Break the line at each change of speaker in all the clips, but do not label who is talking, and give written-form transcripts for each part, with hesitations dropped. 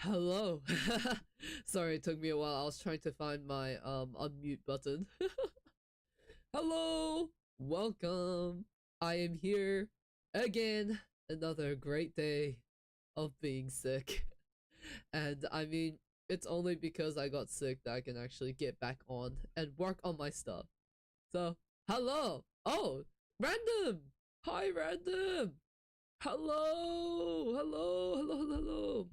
Hello. Sorry, it took me a while. I was trying to find my unmute button. Hello. Welcome. I am here again. Another great day of being sick. And I mean, it's only because I got sick that I can actually get back on and work on my stuff. So, hello. Oh, random. Hi, random. Hello. Hello. Hello. Hello. Hello.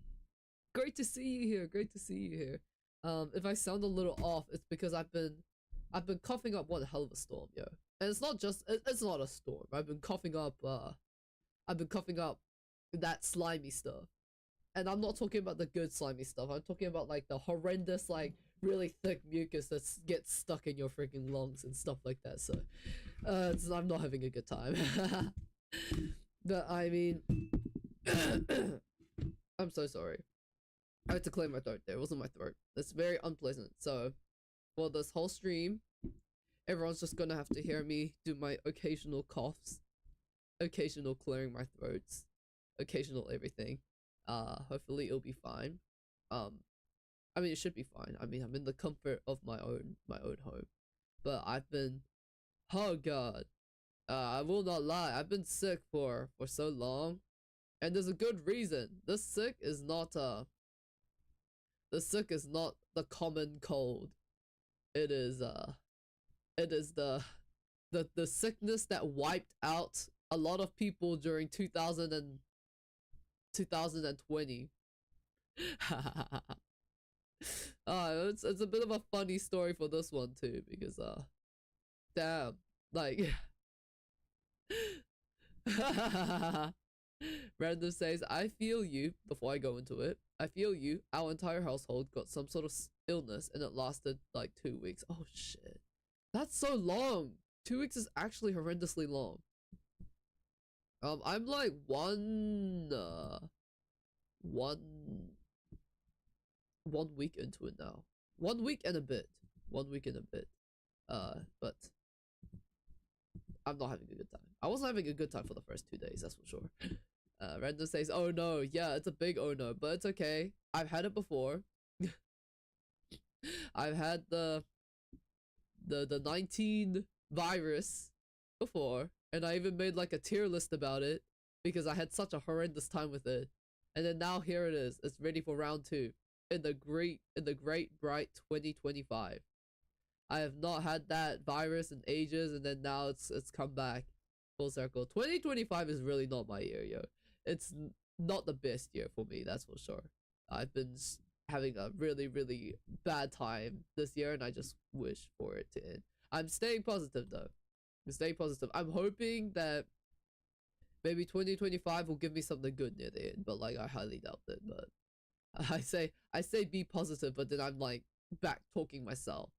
Great to see you here. Great to see you here. If I sound a little off, it's because I've been coughing up one hell of a storm, yo. And it's not just it's not a storm. I've been coughing up that slimy stuff. And I'm not talking about the good slimy stuff. I'm talking about like the horrendous, like really thick mucus that gets stuck in your freaking lungs and stuff like that. So, I'm not having a good time. But I mean, I'm so sorry. I had to clear my throat there. It wasn't my throat. It's very unpleasant. So, for this whole stream, everyone's just gonna have to hear me do my occasional coughs, occasional clearing my throats, occasional everything. Hopefully it'll be fine. Um, I mean it should be fine. I mean I'm in the comfort of my own home, but I've been, oh god, I will not lie. I've been sick for so long, and there's a good reason. This sick is not the common cold. It is it is the sickness that wiped out a lot of people during 2020. It's a bit of a funny story for this one too, because damn, like Random says, I feel you. Before I go into it, I feel you. Our entire household got some sort of illness and it lasted like 2 weeks. Oh shit. That's so long. 2 weeks is actually horrendously long. I'm like one week into it now. 1 week and a bit. 1 week and a bit. But I'm not having a good time. I wasn't having a good time for the first 2 days, that's for sure. Random says, oh no, yeah, it's a big oh no, but it's okay. I've had it before. I've had the 19 virus before, and I even made like a tier list about it because I had such a horrendous time with it. And then now here it is. It's ready for round 2 in the great bright 2025. I have not had that virus in ages, and then now it's come back full circle. 2025 is really not my year, yo. It's not the best year for me, that's for sure. I've been having a really bad time this year, and I just wish for it to end. I'm staying positive though. I'm staying positive. I'm hoping that maybe 2025 will give me something good near the end, but like I highly doubt it. But I say be positive, but then I'm like backtracking myself.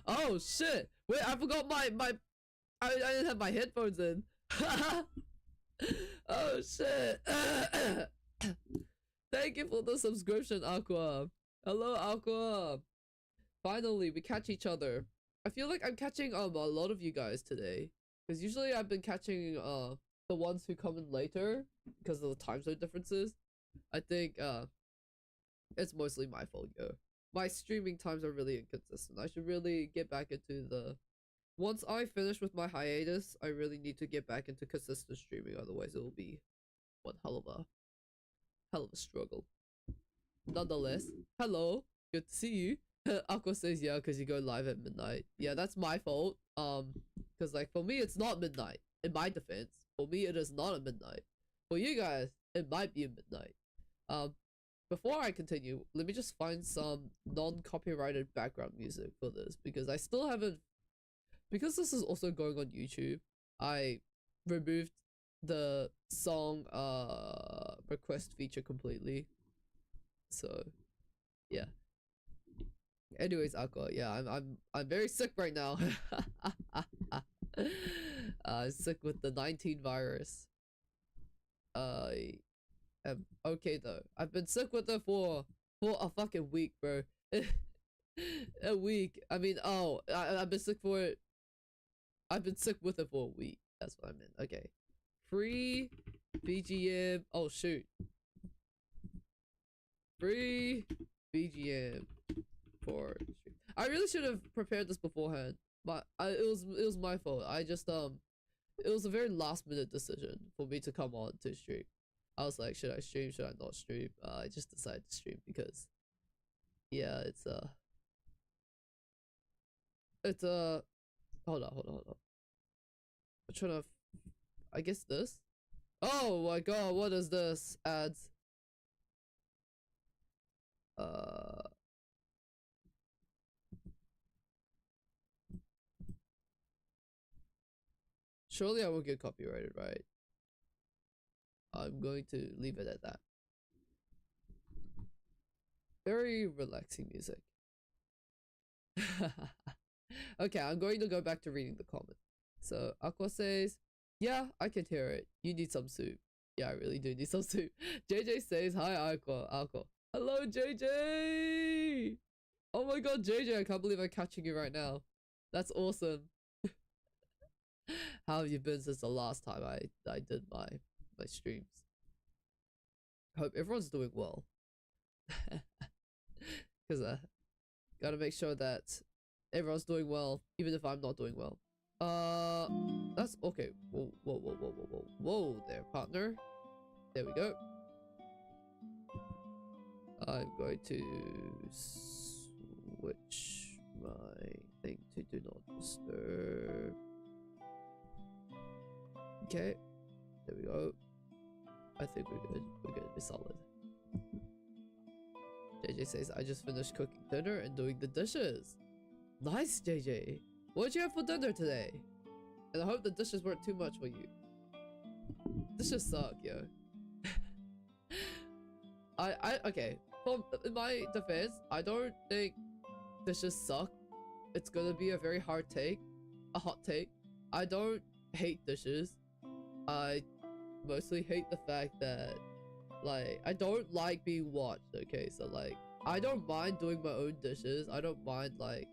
Oh shit! Wait, I forgot my I didn't have my headphones in. Oh shit! Thank you for the subscription, Aqua. Hello, Aqua. Finally, we catch each other. I feel like I'm catching a lot of you guys today, because usually I've been catching the ones who come in later because of the time zone differences. I think it's mostly my fault, yo. My streaming times are really inconsistent. I should really get back into the. Once I finish with my hiatus, I really need to get back into consistent streaming. Otherwise, it will be one hell of a struggle. Nonetheless, hello, good to see you. Aqua says yeah, because you go live at midnight. Yeah, that's my fault. Because like for me, it's not midnight. In my defense, for me, it is not a midnight. For you guys, it might be a midnight. Before I continue, let me just find some non-copyrighted background music for this, because I still haven't. Because this is also going on YouTube, I removed the song request feature completely. So yeah. Anyways, Aqua, yeah, I'm very sick right now. Sick with the 19 virus. I am okay though. I've been sick with it for a fucking week, bro. A week. I mean, I've been sick for it. I've been sick with it for a week. That's what I meant. Okay. Free BGM. Oh shoot. free BGM for stream. I really should have prepared this beforehand, but it was my fault. I just it was a very last minute decision for me to come on to stream. I was like, should I stream? Should I not stream? I just decided to stream because, yeah, it's hold on. I'm trying to, I guess this. Oh my god, what is this? Ads. Surely I won't get copyrighted, right? I'm going to leave it at that. Very relaxing music. Okay, I'm going to go back to reading the comment. So Aqua says, yeah, I can hear it. You need some soup. Yeah, I really do need some soup. JJ says, hi Aqua. Hello JJ! Oh my god, JJ, I can't believe I'm catching you right now. That's awesome. How have you been since the last time I did my streams? Hope everyone's doing well. Because gotta make sure that everyone's doing well, even if I'm not doing well. That's okay. Whoa there, partner. There we go. I'm going to switch my thing to do not disturb. Okay, there we go. I think we're good. We're good. We're solid. JJ says, I just finished cooking dinner and doing the dishes. Nice, JJ. What did you have for dinner today? And I hope the dishes weren't too much for you. Dishes suck, yo. Okay. In my defense, I don't think dishes suck. It's gonna be a very hard take. A hot take. I don't hate dishes. I mostly hate the fact that, like, I don't like being watched, okay? So, like, I don't mind doing my own dishes. I don't mind, like,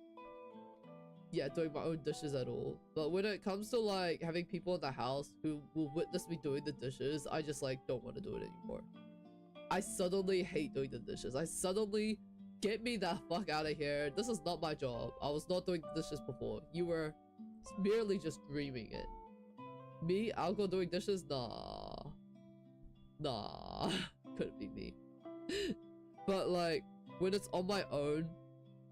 yeah, doing my own dishes at all. But when it comes to, like, having people in the house who will witness me doing the dishes, I just, like, don't want to do it anymore. I suddenly hate doing the dishes. I suddenly, get me the fuck out of here. This is not my job. I was not doing the dishes before. You were merely just dreaming it. Me, Alco doing dishes? Nah. Couldn't be me. But, like, when it's on my own,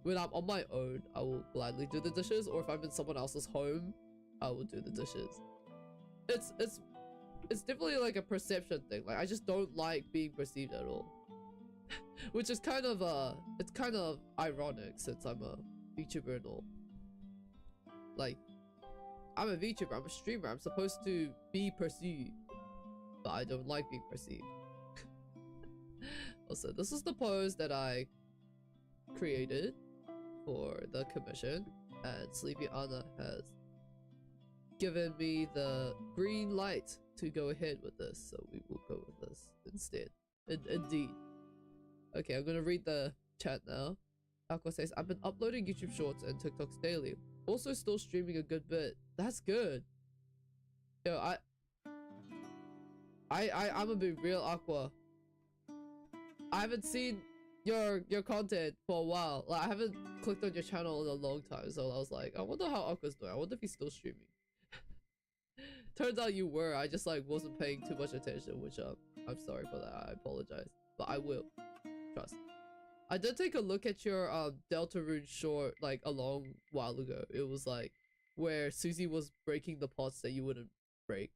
when I'm on my own, I will gladly do the dishes. Or if I'm in someone else's home, I will do the dishes. It's definitely like a perception thing. Like, I just don't like being perceived at all. Which is kind of it's kind of ironic since I'm a VTuber and all. Like, I'm a VTuber, I'm a streamer, I'm supposed to be perceived, but I don't like being perceived. Also, this is the pose that I created for the commission, and Sleepy Anna has given me the green light to go ahead with this, so we will go with this instead. Indeed. Okay, I'm gonna read the chat now. Aqua says, I've been uploading YouTube shorts and TikToks daily. Also still streaming a good bit. That's good. Yo, I'm gonna be real, Aqua. I haven't seen your content for a while. Like, I haven't clicked on your channel in a long time, so I was like, I wonder how Aqua's doing. I wonder if he's still streaming. Turns out you were. I just, like, wasn't paying too much attention, which I'm sorry for that. I apologize, but I will. Trust. I did take a look at your Deltarune short like a long while ago. It was like where Susie was breaking the pots that you wouldn't break,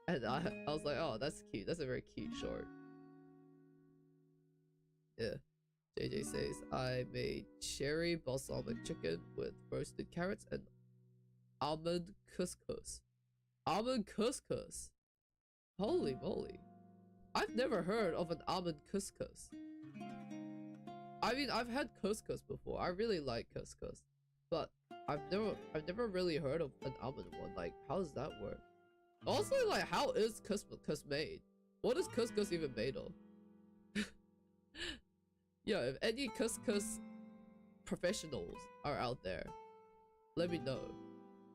and I was like, oh, that's cute. That's a very cute short. Yeah. JJ says, I made cherry balsamic chicken with roasted carrots and almond couscous. Almond couscous. Holy moly. I've never heard of an almond couscous. I mean, I've had couscous before. I really like couscous, but I've never really heard of an almond one. Like, how does that work? Also, like, how is couscous made? What is couscous even made of? Yeah, if any couscous professionals are out there, let me know,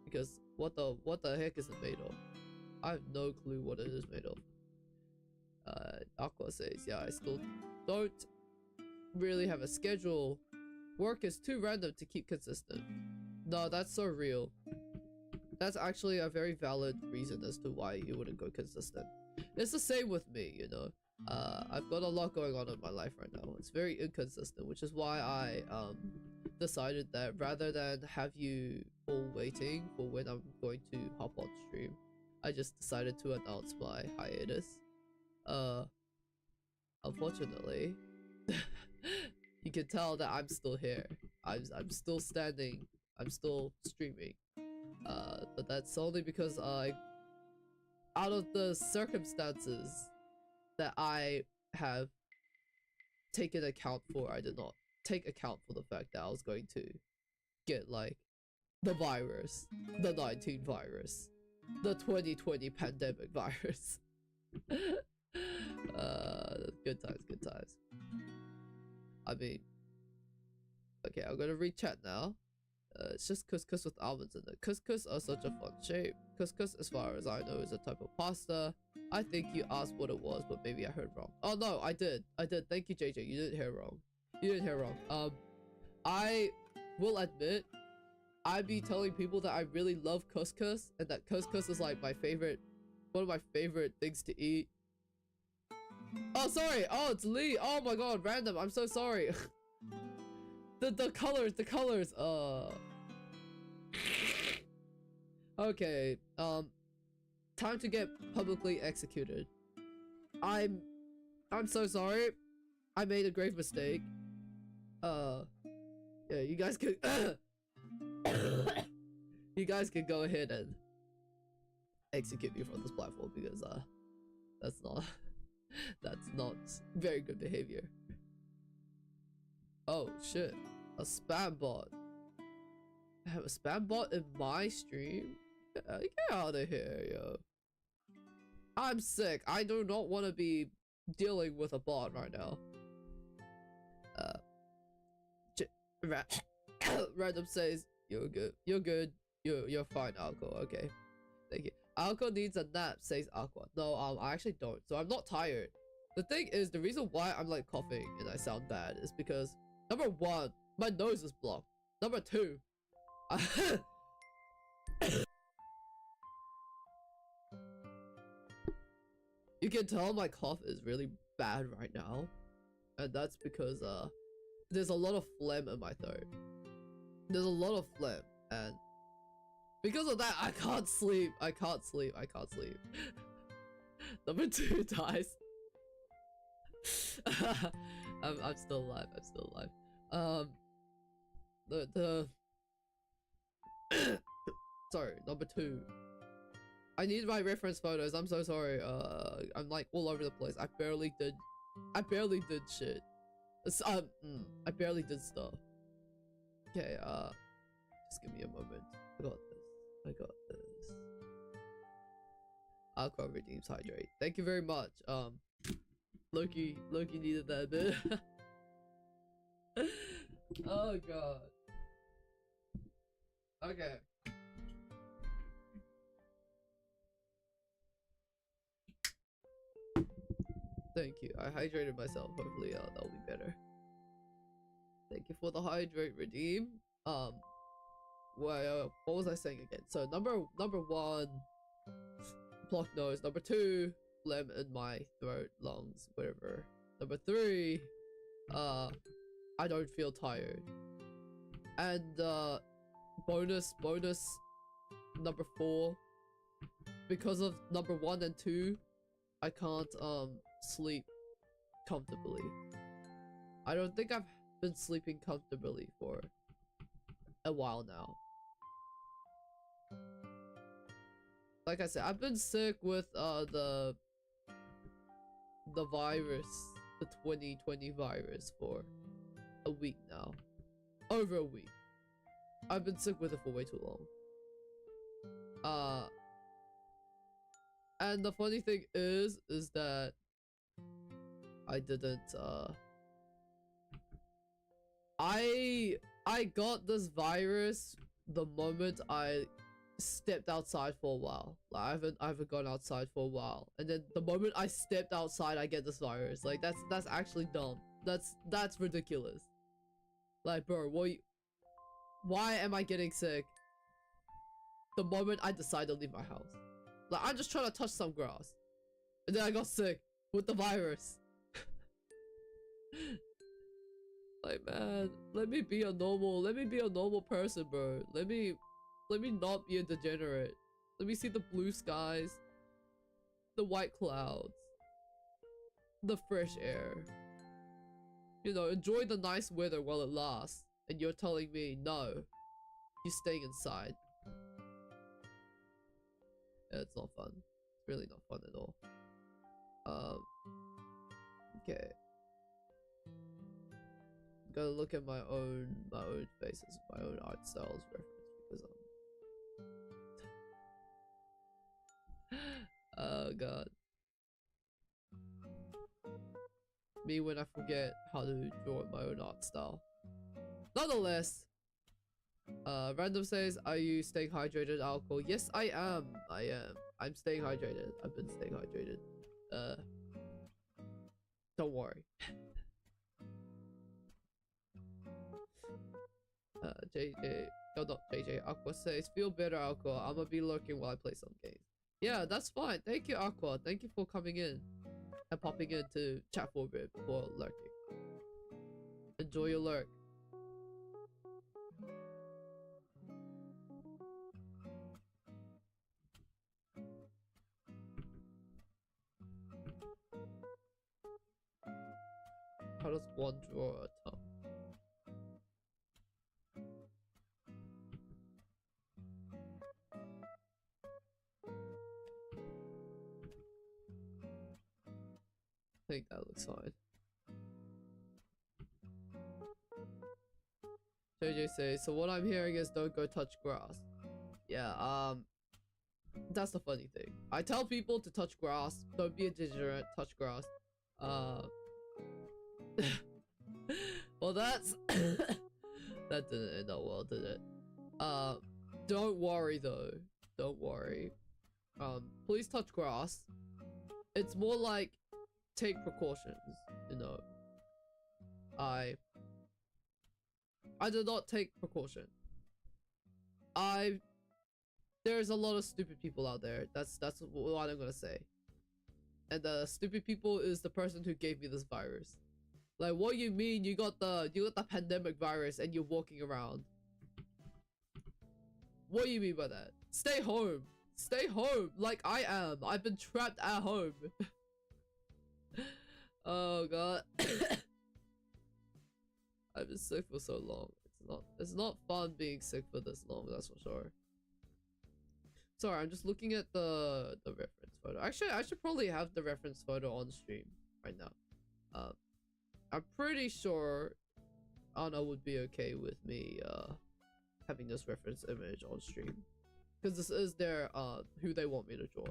because what the heck is it made of? I have no clue what it is made of. Aqua says, yeah, I still don't really have a schedule. Work is too random to keep consistent. No, that's so real. That's actually a very valid reason as to why you wouldn't go consistent. It's the same with me, you know. I've got a lot going on in my life right now. It's very inconsistent, which is why I decided that rather than have you all waiting for when I'm going to hop on stream, I just decided to announce my hiatus. Unfortunately, you can tell that I'm still here. I'm still standing. I'm still streaming. But that's only because out of the circumstances that I have taken account for, I did not take account for the fact that I was going to get like the virus, the 19 virus, the 2020 pandemic virus. Good times, good times. I mean, okay, I'm gonna read chat now. It's just couscous with almonds in it. Couscous are such a fun shape. Couscous, as far as I know, is a type of pasta. I think you asked what it was, but maybe I heard wrong. Oh no, I did. Thank you, JJ. You didn't hear wrong. I will admit, I be telling people that I really love couscous, and that couscous is like my favorite, one of my favorite things to eat. Oh, sorry. Oh, it's Lee. Oh my god, random. I'm so sorry. the colors. Okay. Time to get publicly executed. I'm so sorry. I made a grave mistake. Yeah, you guys could you guys can go ahead and execute me from this platform because that's not very good behavior. Oh shit, a spam bot. I have a spam bot in my stream? Get out of here, yo. I'm sick. I do not want to be dealing with a bot right now. Random says, you're good. You're fine, Alco. Okay. Thank you. Alco needs a nap, says Aqua. No, I actually don't. So I'm not tired. The thing is, the reason why I'm like coughing and I sound bad is because, number one, my nose is blocked. Number two, you can tell my cough is really bad right now. And that's because there's a lot of phlegm in my throat. There's a lot of phlegm, and because of that, I can't sleep. Number two dies. I'm still alive. Sorry, number two. I need my reference photos. I'm so sorry. I'm like all over the place. I barely did shit. I barely did stuff. Okay, just give me a moment. I got this. Aqua redeems hydrate. Thank you very much. Loki needed that bit. Oh god. Okay. Thank you. I hydrated myself. Hopefully, that'll be better. Thank you for the hydrate redeem. Well, what was I saying again? So number one, blocked nose. Number two, phlegm in my throat, lungs, whatever. Number three, I don't feel tired. And bonus number four, because of number one and two, I can't sleep comfortably. I don't think I've been sleeping comfortably for a while now. Like I said, I've been sick with the virus, the 2020 virus, for a week now. Over a week. I've been sick with it for way too long. And the funny thing is that I didn't I got this virus the moment I stepped outside for a while. Like I haven't gone outside for a while, and then the moment I stepped outside, I get this virus. Like that's actually dumb. That's ridiculous. Like, bro, why am I getting sick the moment I decide to leave my house? Like, I'm just trying to touch some grass, and then I got sick with the virus. Like, man, let me be a normal person, bro. Let me not be a degenerate. Let me see the blue skies, the white clouds, the fresh air. You know, enjoy the nice weather while it lasts. And you're telling me, no, you're staying inside. Yeah, it's not fun. It's really not fun at all. Okay. Gotta look at my own faces, my own art styles reference because oh god. Me when I forget how to draw my own art style. Nonetheless, Random says, are you staying hydrated, alcohol? Yes, I am. I'm staying hydrated. I've been staying hydrated. Don't worry. JJ, no, not JJ. Aqua says, feel better, Aqua. I'm gonna be lurking while I play some games. Yeah, that's fine. Thank you, Aqua. Thank you for coming in and popping in to chat for a bit before lurking. Enjoy your lurk. How does one draw a tongue? I think that looks fine. JJ says, so what I'm hearing is don't go touch grass. Yeah, that's the funny thing. I tell people to touch grass, don't be a degenerate, touch grass. Well, that's that didn't end up well, did it? Don't worry though. Don't worry. Please touch grass. It's more like take precautions, you know. I did not take precaution. There's a lot of stupid people out there. That's what I'm gonna say. And the stupid people is the person who gave me this virus. Like, what you mean you got the pandemic virus and you're walking around? What do you mean by that? Stay home. Stay home like I am. I've been trapped at home. Oh god. I've been sick for so long. It's not fun being sick for this long, that's for sure. Sorry, I'm just looking at the reference photo. Actually, I should probably have the reference photo on stream right now. I'm pretty sure Anna would be okay with me having this reference image on stream. Because this is their who they want me to draw.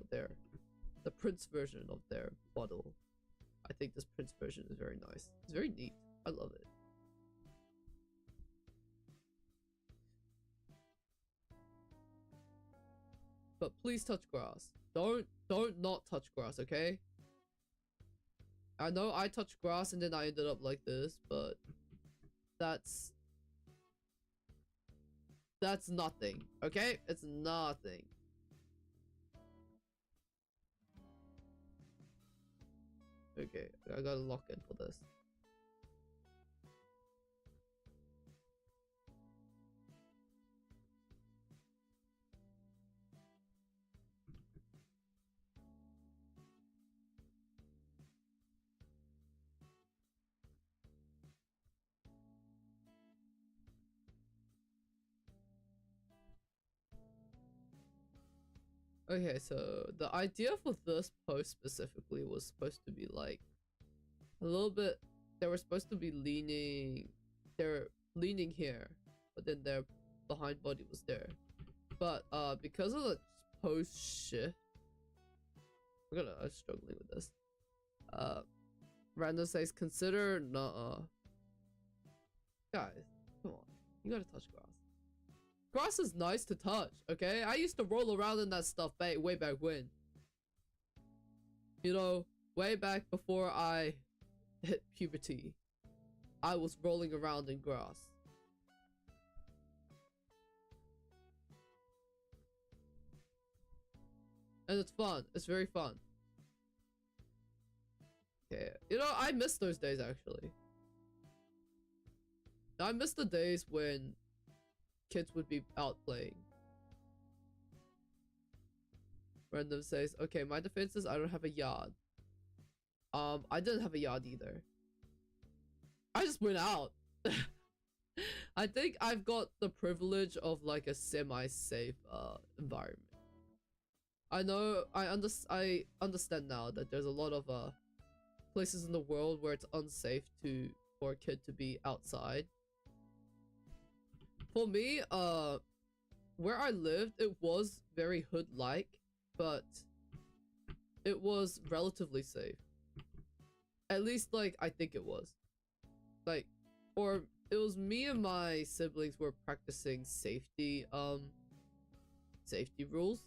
The Prince version of their model. I think this Prince version is very nice. It's very neat. I love it. But please touch grass. Don't not touch grass, okay? I know I touched grass and then I ended up like this, but that's nothing, okay? It's nothing. Okay, I gotta lock in for this. Okay, so the idea for this post specifically was supposed to be like a little bit. They were supposed to be leaning. They're leaning here, but then their behind body was there. But because of the post shift, I'm struggling with this. Random says consider guys, come on, you gotta touch grass. Grass is nice to touch, okay? I used to roll around in that stuff way back when. You know, way back before I hit puberty. I was rolling around in grass. And it's fun. It's very fun. Okay. You know, I miss those days actually. I miss the days when kids would be out playing. Random says, okay, my defense is I don't have a yard. I didn't have a yard either. I just went out. I think I've got the privilege of like a semi-safe environment. I know I understand now that there's a lot of places in the world where it's unsafe for a kid to be outside. For me, where I lived, it was very hood-like, but it was relatively safe. At least, like, I think it was. Like, or it was me and my siblings were practicing safety rules.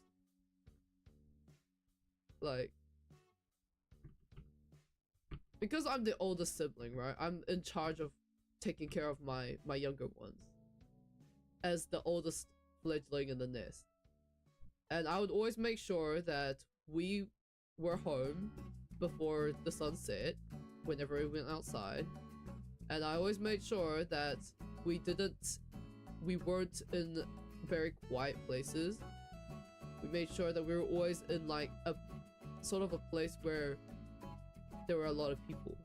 Like, because I'm the oldest sibling, right? I'm in charge of taking care of my younger ones as the oldest fledgling in the nest. And I would always make sure that we were home before the sun set whenever we went outside. And I always made sure that we weren't in very quiet places. We made sure that we were always in like a sort of a place where there were a lot of people.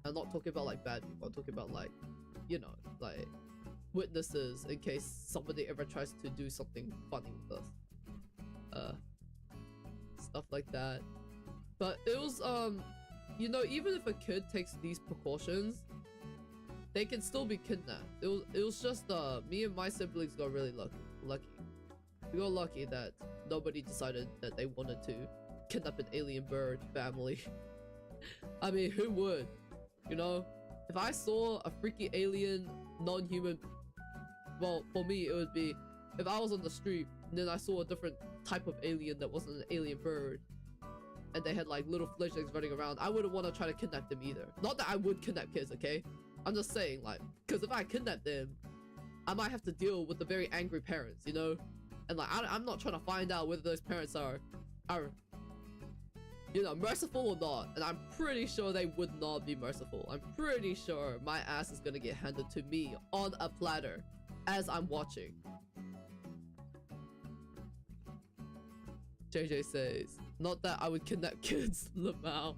I'm not talking about like bad people, I'm talking about like, you know, like witnesses in case somebody ever tries to do something funny with us. Stuff like that. But it was you know, even if a kid takes these precautions, they can still be kidnapped. It was just me and my siblings got really lucky. We got lucky that nobody decided that they wanted to kidnap an alien bird family. I mean, who would? You know, if I saw a freaky alien non-human, well, for me it would be if I was on the street and then I saw a different type of alien that wasn't an alien bird and they had like little fledglings running around, I wouldn't want to try to kidnap them either. Not that I would kidnap kids, okay? I'm just saying, like, because if I kidnap them, I might have to deal with the very angry parents, you know? And like, I'm not trying to find out whether those parents are you know, merciful or not. And I'm pretty sure they would not be merciful. I'm pretty sure my ass is gonna get handed to me on a platter as I'm watching. JJ says, not that I would kidnap kids, Lamau.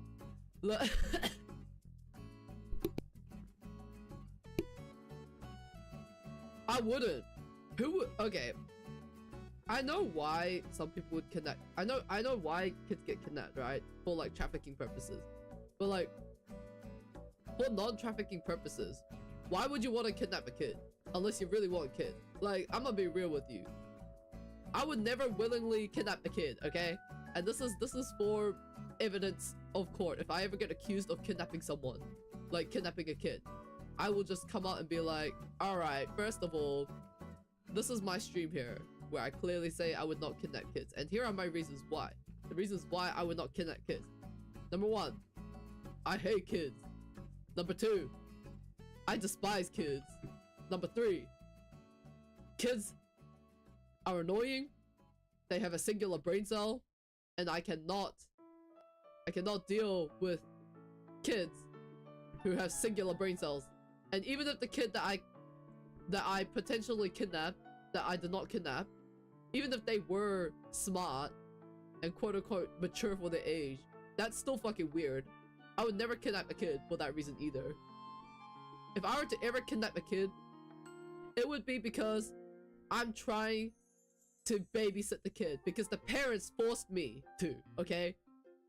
I wouldn't. Who would? Okay. I know why some people would kidnap. I know why kids get kidnapped, right? For like trafficking purposes. But like, for non-trafficking purposes, why would you want to kidnap a kid? Unless you really want a kid. Like, I'm gonna be real with you. I would never willingly kidnap a kid, okay? And this is for evidence of court. If I ever get accused of kidnapping someone, like kidnapping a kid, I will just come out and be like, alright, first of all, this is my stream here, where I clearly say I would not kidnap kids. And here are my reasons why. The reasons why I would not kidnap kids. Number one, I hate kids. Number two, I despise kids. Number three, kids are annoying. They have a singular brain cell. And I cannot deal with kids who have singular brain cells. And even if the kid that I potentially kidnapped, that I did not kidnap, even if they were smart and quote-unquote mature for their age, that's still fucking weird. I would never kidnap a kid for that reason either. If I were to ever kidnap a kid, it would be because I'm trying to babysit the kid, because the parents forced me to, okay?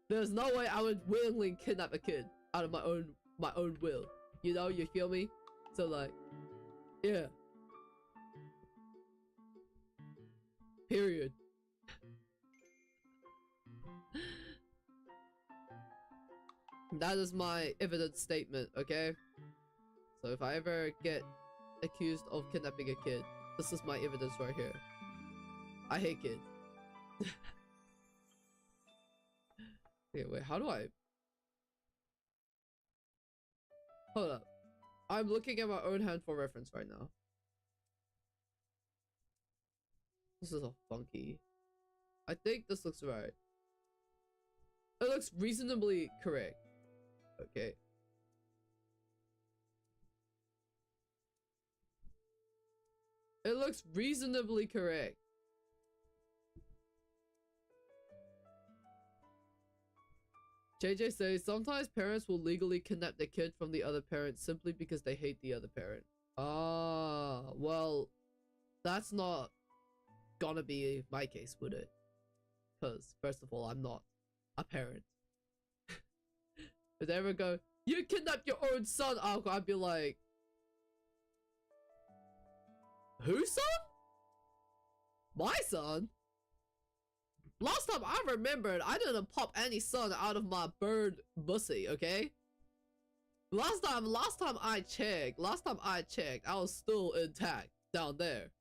There's no way I would willingly kidnap a kid out of my own will. You know, you feel me? So like, yeah. Period. That is my evidence statement, okay? So if I ever get accused of kidnapping a kid, this is my evidence right here. I hate kids. Okay, wait, how do I... Hold up. I'm looking at my own hand for reference right now. This is a funky. I think this looks right. It looks reasonably correct. Okay. It looks reasonably correct. JJ says, sometimes parents will legally kidnap their kid from the other parent simply because they hate the other parent. Ah, well, that's not gonna be my case, would it? Because, first of all, I'm not a parent. If they ever go, you kidnapped your own son, I'd be like, whose son? My son? Last time I remembered, I didn't pop any son out of my bird bussy, okay? Last time I checked, I was still intact down there.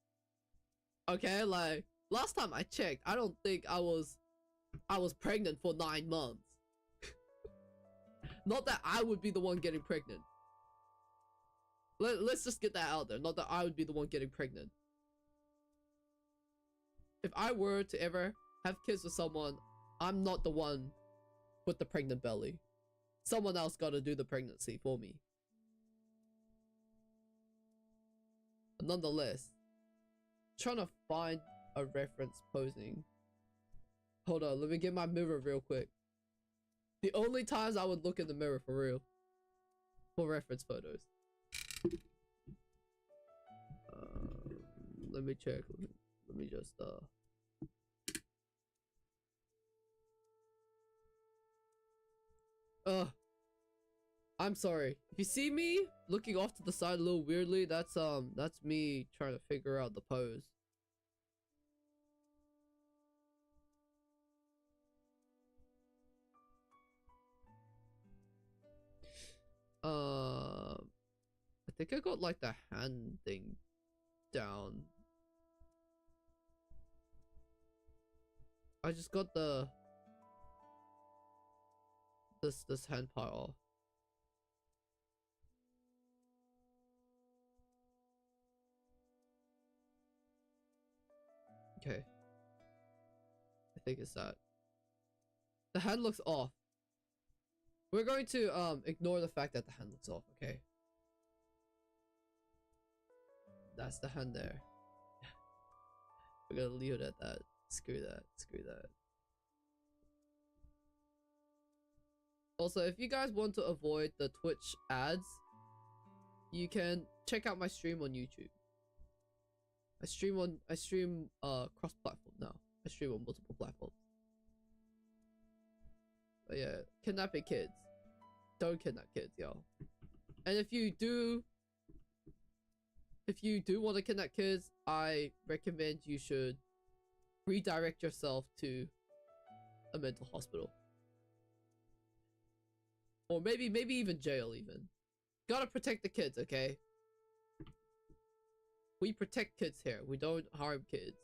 Okay, like, last time I checked, I don't think I was pregnant for 9 months. Not that I would be the one getting pregnant. Let's just get that out there. Not that I would be the one getting pregnant. If I were to ever have kids with someone, I'm not the one with the pregnant belly. Someone else gotta do the pregnancy for me. But nonetheless, trying to find a reference posing. Hold on, let me get my mirror real quick. The only times I would look in the mirror for real. For reference photos. Let me check. Let me just I'm sorry. If you see me looking off to the side a little weirdly, that's me trying to figure out the pose. I think I got like the hand thing down. I just got the this hand part off. Okay. I think it's that. The hand looks off. We're going to ignore the fact that the hand looks off, okay? That's the hand there. We're gonna leave it at that. Screw that. Screw that. Also, if you guys want to avoid the Twitch ads, you can check out my stream on YouTube. I stream cross-platform now. I stream on multiple platforms. But yeah, kidnapping kids. Don't kidnap kids, y'all. And if you do want to kidnap kids, I recommend you should redirect yourself to a mental hospital. Or maybe even jail even. Gotta protect the kids, okay? We protect kids here. We don't harm kids.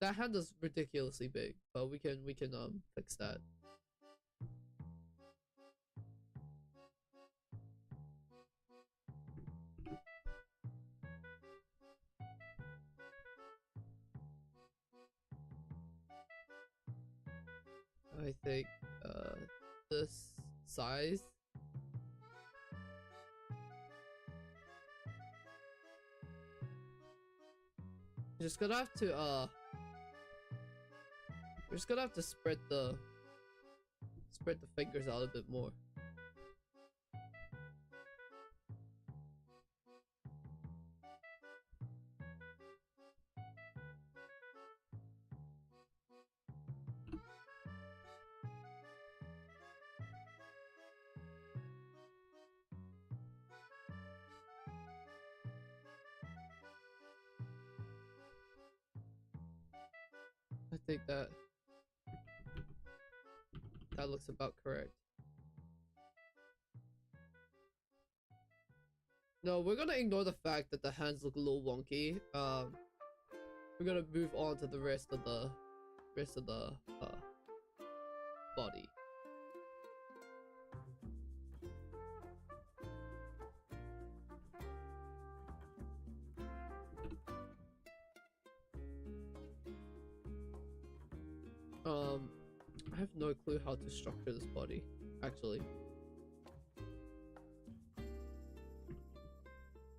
That hand is ridiculously big, but we can fix that. I think this size. We're just gonna have to spread the fingers out a bit more. I think that looks about correct. No, we're gonna ignore the fact that the hands look a little wonky. We're gonna move on to the rest of the body. Um, I have no clue how to structure this body, actually.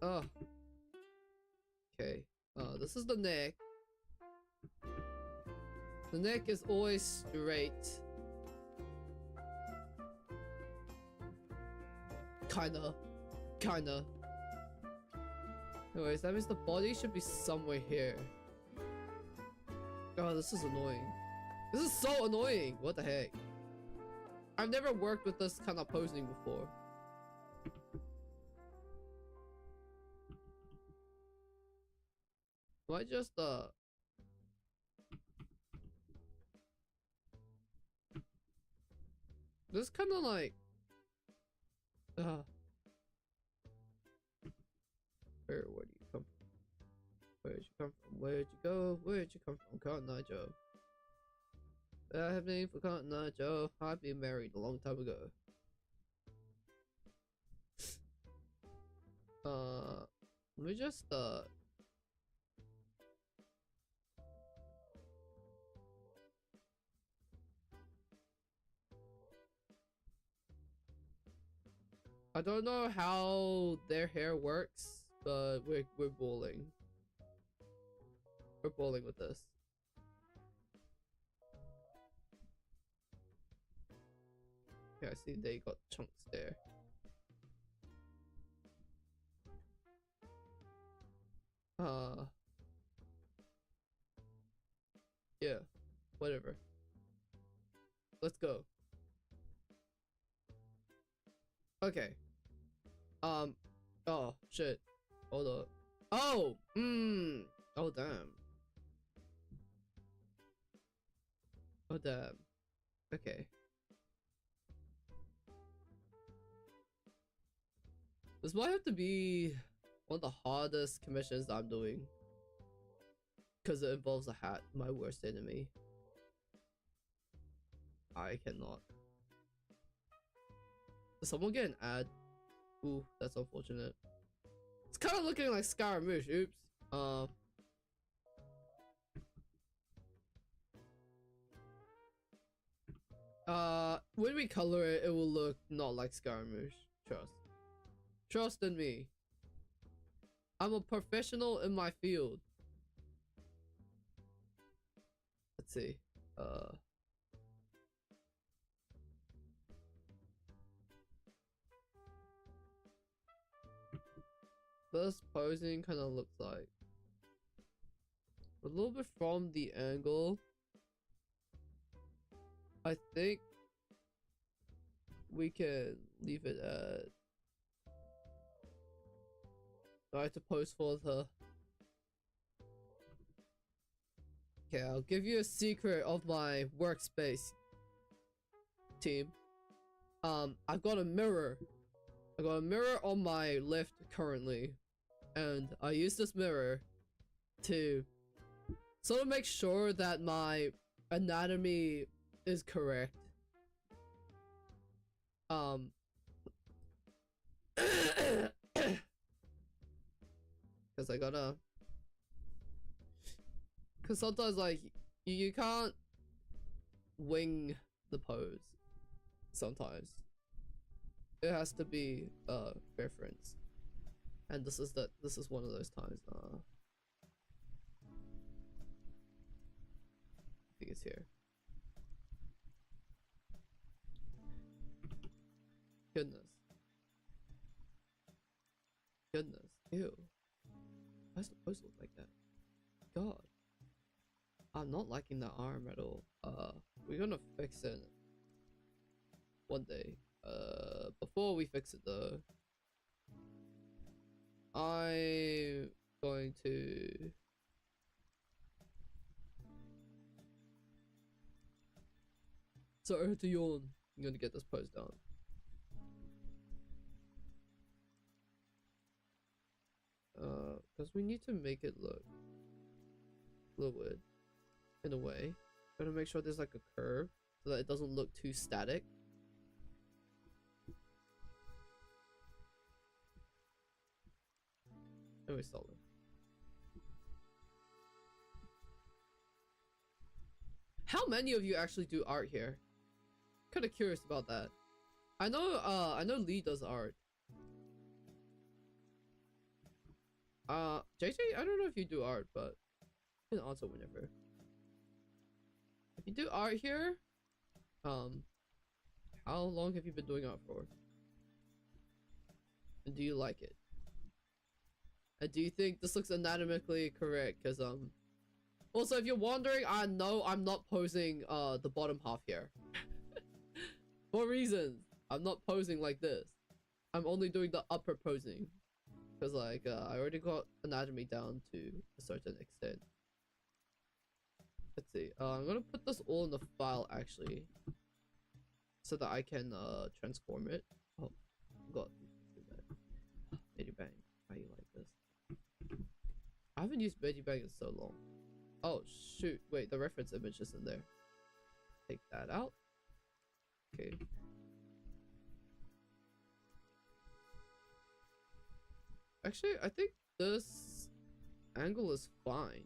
Oh. Okay. This is the neck. The neck is always straight. Kinda. Anyways, that means the body should be somewhere here. Oh, this is annoying. This is so annoying. What the heck? I've never worked with this kind of posing before. Do I just, this kind of like, where do you come from? Where'd you come from? Where'd you go? Where'd you come from? Cotton Eye Joe. I have name for Cotton Eye Joe. I've been married a long time ago. Let me just, I don't know how their hair works, but we're bowling. We're bowling with this. Yeah, I see they got chunks there. Yeah, whatever. Let's go. Okay. Oh shit. Hold up. Oh, oh damn. Oh damn. Okay. This might have to be one of the hardest commissions I'm doing. Because it involves a hat, my worst enemy. I cannot. Did someone get an ad? Ooh, that's unfortunate. It's kind of looking like Scaramouche. Oops. When we color it, it will look not like Scaramouche. Trust in me. I'm a professional in my field. Let's see. This posing kind of looks like a little bit from the angle. I think we can leave it at. I have to pose for the. Okay, I'll give you a secret of my workspace team. I've got a mirror. I got a mirror on my left currently, and I use this mirror to sort of make sure that my anatomy is correct. Because I gotta, because sometimes like you can't wing the pose. Sometimes it has to be reference, and this is one of those times. I think it's here. Goodness. Ew. Why does the pose look like that? God. I'm not liking that arm at all. We're gonna fix it one day. Before we fix it though, I'm going to sorry to yawn. I'm gonna get this pose down. Because we need to make it look fluid in a way. Gotta make sure there's like a curve so that it doesn't look too static. Anyway, solid. How many of you actually do art here? Kind of curious about that. I know Lee does art. JJ, I don't know if you do art, but you can answer whenever. If you do art here, how long have you been doing art for? And do you like it? And do you think this looks anatomically correct? Because also, if you're wondering, I know I'm not posing the bottom half here. For reasons. I'm not posing like this. I'm only doing the upper posing. Because like I already got anatomy down to a certain extent. Let's see. I'm gonna put this all in the file actually. So that I can transform it. Oh god. Medibang. Why you like this? I haven't used Medibang in so long. Oh shoot, wait, the reference image is in there. Take that out. Okay. Actually, I think this angle is fine.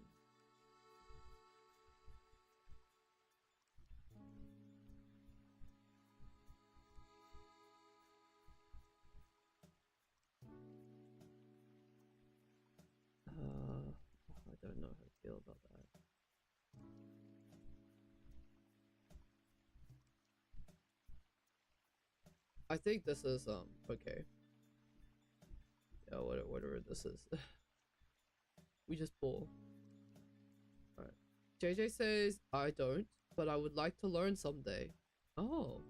I don't know how to feel about that. I think this is okay. Yeah, whatever this is. We just pull. Alright. JJ says I don't, but I would like to learn someday. Oh.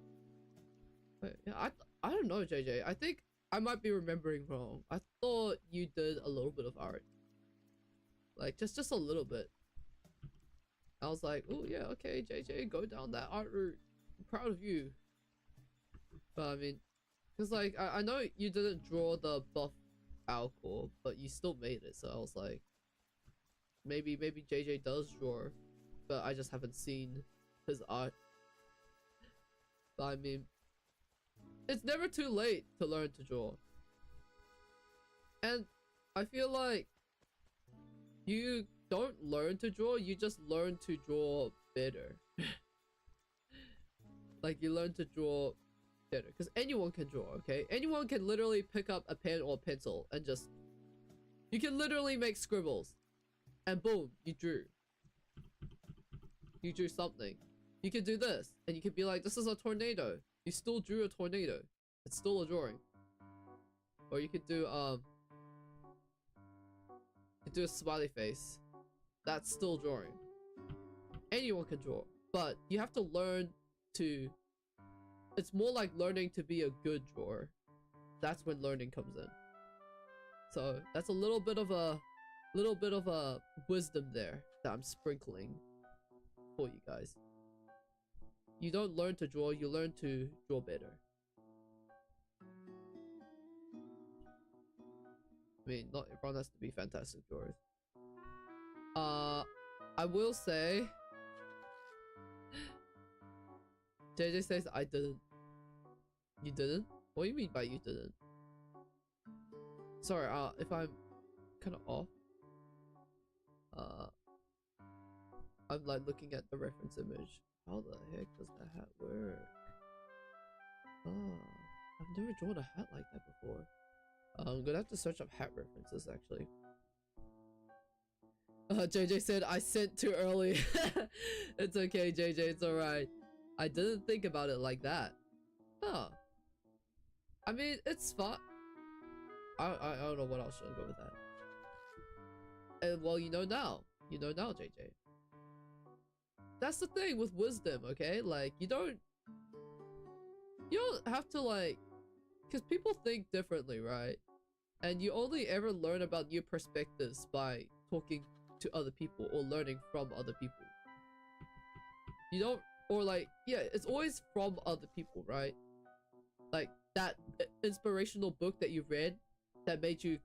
Wait, yeah, I don't know, JJ. I think I might be remembering wrong. I thought you did a little bit of art. Like just a little bit. I was like, oh yeah, okay, JJ, go down that art route. I'm proud of you. But I mean, because like I know you didn't draw the buff Alcor, but you still made it. So I was like, maybe JJ does draw, but I just haven't seen his art. But I mean, it's never too late to learn to draw. And I feel like you don't learn to draw, you just learn to draw better. Like you learn to draw better, because anyone can draw, okay? Anyone can literally pick up a pen or a pencil and just, you can literally make scribbles and boom, you drew something. You can do this and you can be like, this is a tornado. You still drew a tornado. It's still a drawing. Or you could do a smiley face. That's still drawing. Anyone can draw, but you have to learn to, it's more like learning to be a good drawer. That's when learning comes in. So that's a little bit of a wisdom there that I'm sprinkling for you guys. You don't learn to draw, you learn to draw better. I mean, not everyone has to be fantastic drawers. I will say, JJ says I didn't. You didn't? What do you mean by you didn't? Sorry, if I'm kind of off. I'm like looking at the reference image. How the heck does the hat work? Oh, I've never drawn a hat like that before. I'm gonna have to search up hat references actually. JJ said I sent too early. It's okay, JJ, it's alright. I didn't think about it like that. Huh. I mean, it's fun. I don't know what else should I go with that. And well, you know now. You know now, JJ. That's the thing with wisdom, okay? Like, you don't have to like, because people think differently, right? And you only ever learn about new perspectives by talking to other people or learning from other people. You don't, or like, yeah, it's always from other people, right? Like that inspirational book that you read that made you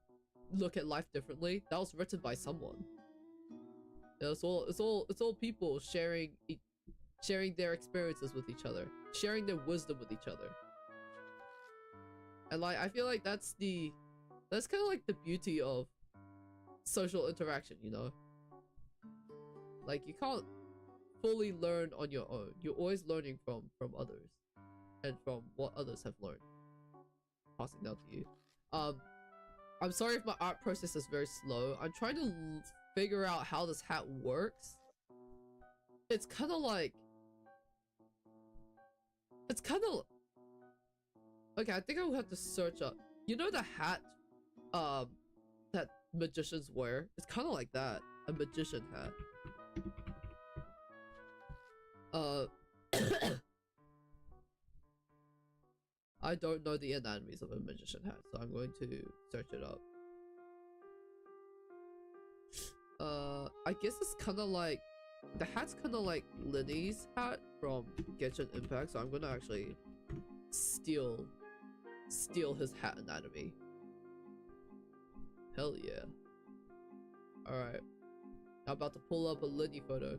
look at life differently, that was written by someone. You know, it's all people sharing their experiences with each other, sharing their wisdom with each other. And like, I feel like that's kind of like the beauty of social interaction, you know? Like, you can't fully learn on your own. You're always learning from others and from what others have learned. Passing down to you. I'm sorry if my art process is very slow. I'm trying to figure out how this hat works. It's kind of like... It's kind of... Okay, I think I will have to search up. You know the hat that magicians wear? It's kind of like that. A magician hat. I don't know the anatomies of a magician hat, so I'm going to search it up. I guess it's kind of like... The hat's kind of like Linny's hat from Genshin Impact, so I'm gonna actually steal his hat anatomy. Hell yeah. Alright. I'm about to pull up a Linny photo.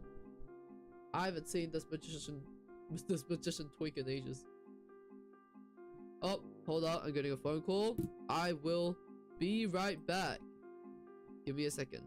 I haven't seen this magician twink in ages. Oh, hold on, I'm getting a phone call. I will be right back. Give me a second.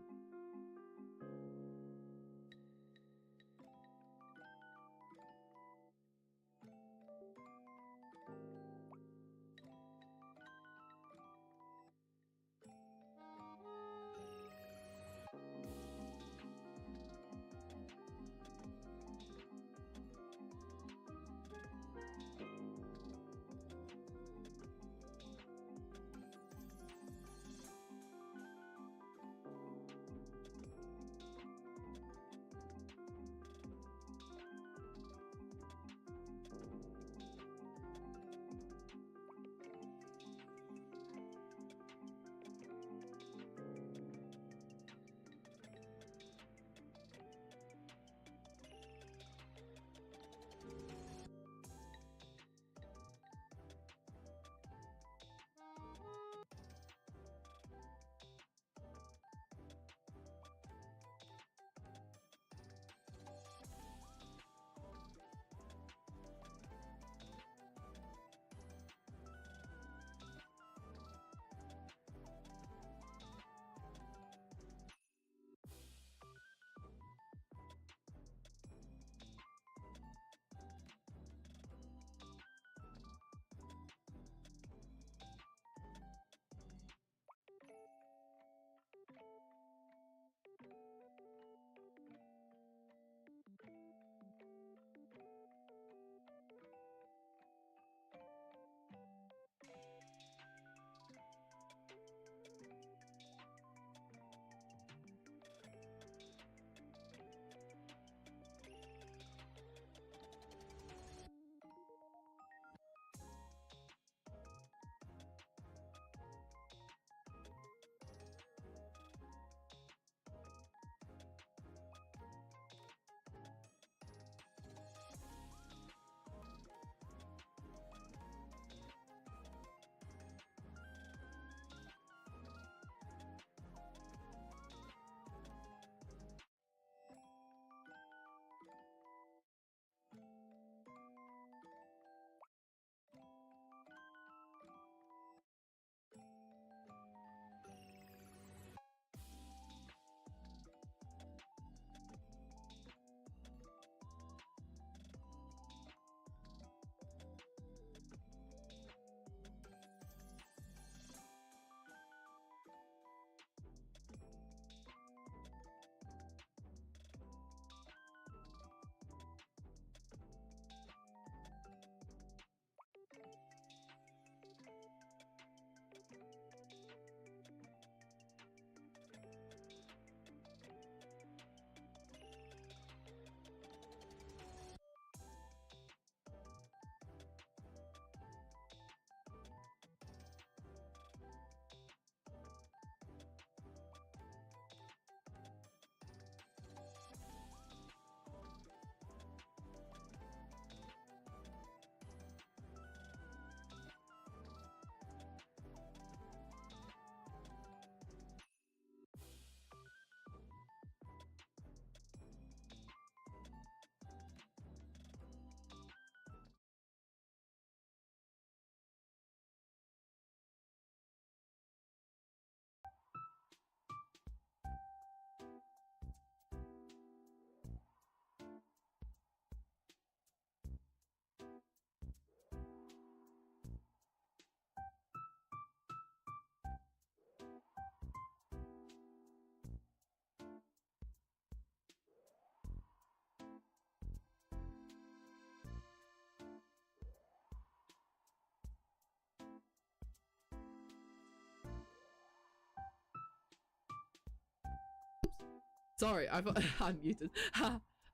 Sorry, I'm muted.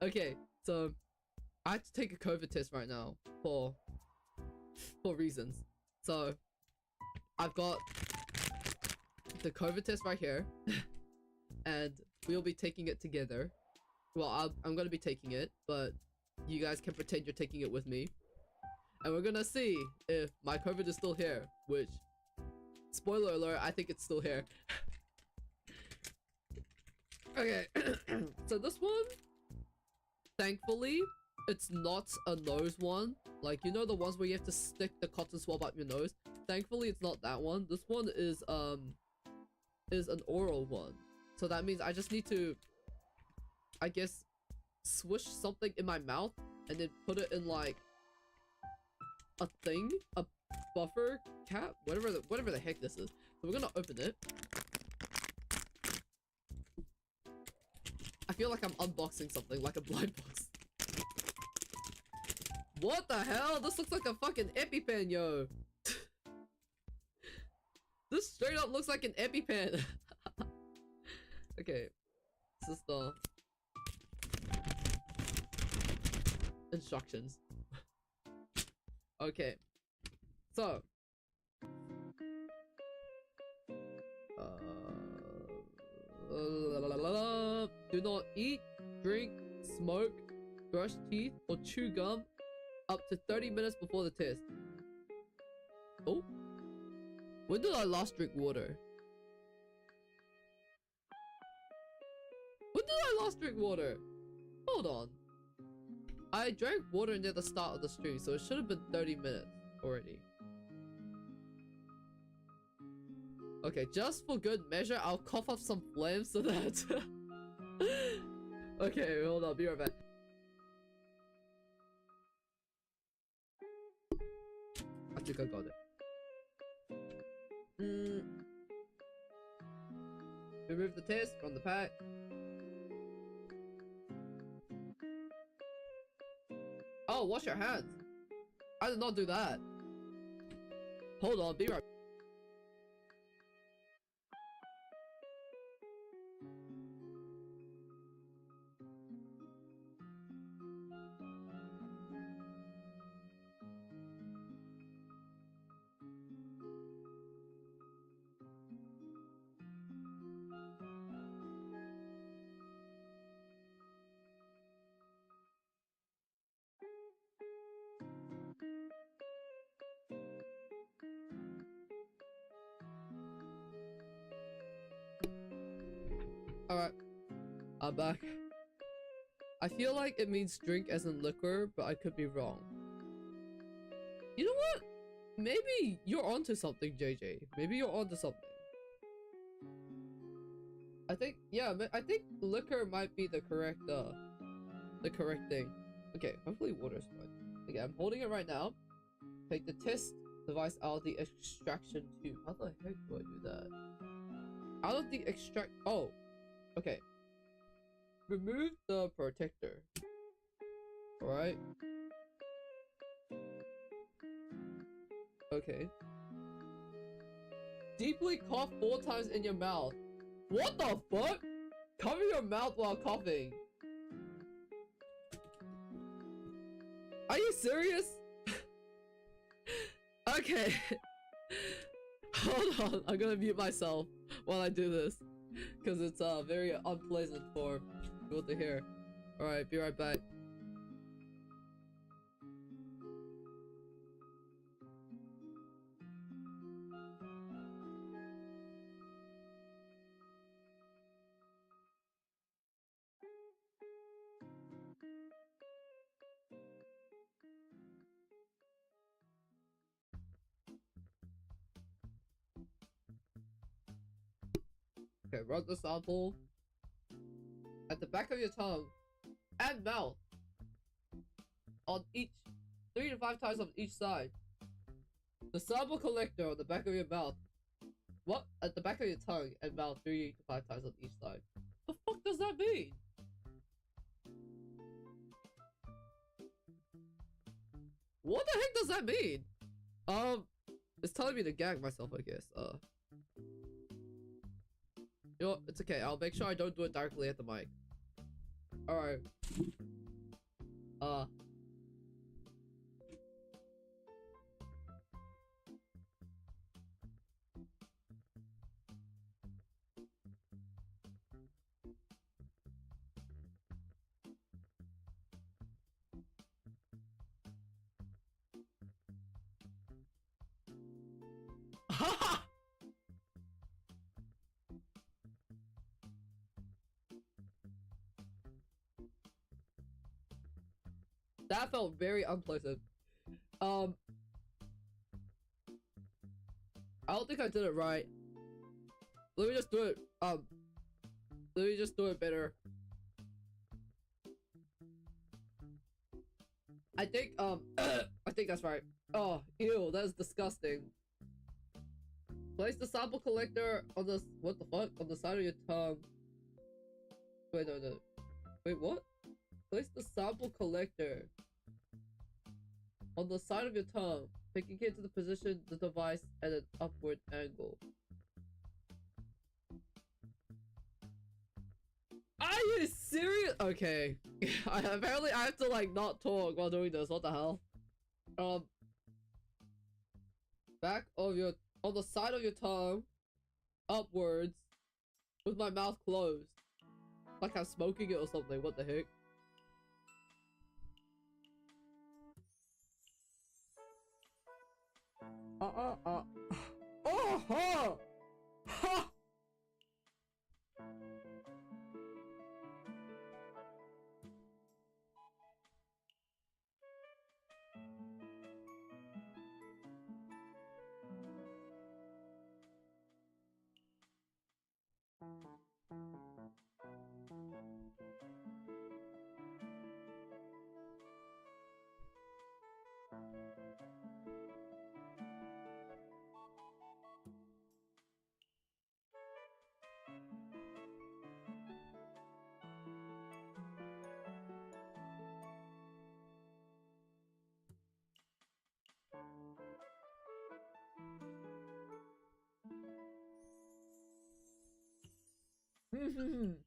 Okay, so I have to take a COVID test right now for reasons. So I've got the COVID test right here, and we'll be taking it together. Well, I'm gonna be taking it, but you guys can pretend you're taking it with me. And we're gonna see if my COVID is still here, which, spoiler alert, I think it's still here. Okay, so this one, thankfully, it's not a nose one. Like, you know the ones where you have to stick the cotton swab up your nose? Thankfully, it's not that one. This one is an oral one. So that means I just need to, I guess, swish something in my mouth and then put it in like a thing, a buffer cap, whatever the heck this is. So we're gonna open it. I feel like I'm unboxing something, like a blind box. What the hell? This looks like a fucking EpiPen, yo. This straight up looks like an EpiPen. Okay, this is the instructions. Okay, so do not eat, drink, smoke, brush teeth, or chew gum up to 30 minutes before the test. Oh, when did I last drink water? When did I last drink water? Hold on. I drank water near the start of the stream, so it should have been 30 minutes already. Okay, just for good measure, I'll cough up some phlegm so that... Okay, hold on, be right back. I think I got it. Remove the test from the pack. Oh, wash your hands. I did not do that. Hold on, be right. Alright, I'm back. I feel like it means drink as in liquor, but I could be wrong. You know what? Maybe you're onto something, JJ. Maybe you're onto something. I think, yeah, I think liquor might be the correct thing. Okay, hopefully water's fine. Okay, I'm holding it right now. Take the test device out of the extraction tube. How the heck do I do that? Out of the extract. Oh, okay. Remove the protector. Alright. Okay. Deeply cough 4 times in your mouth. What the fuck? Cover your mouth while coughing. Are you serious? Okay. Hold on, I'm gonna mute myself while I do this, because it's very unpleasant for people to hear. Alright, be right back. Okay, run the sample at the back of your tongue and mouth on each 3 to 5 times on each side. The sample collector on the back of your mouth. What? At the back of your tongue and mouth 3 to 5 times on each side. The fuck does that mean? What the heck does that mean? It's telling me to gag myself, I guess. You know what? It's okay. I'll make sure I don't do it directly at the mic. Alright. That felt very unpleasant. I don't think I did it right. Let me just do it. Let me just do it better. I think, I think that's right. Oh, ew, that's disgusting. Place the sample collector on the, what the fuck? On the side of your tongue. Wait, no. Wait, what? Place the sample collector on the side of your tongue, taking it to the position the device at an upward angle. Are you serious? Okay. Apparently I have to like not talk while doing this. What the hell? Back of your, on the side of your tongue, upwards, with my mouth closed. Like I'm smoking it or something. What the heck? Oh, ha! Ha! Mm.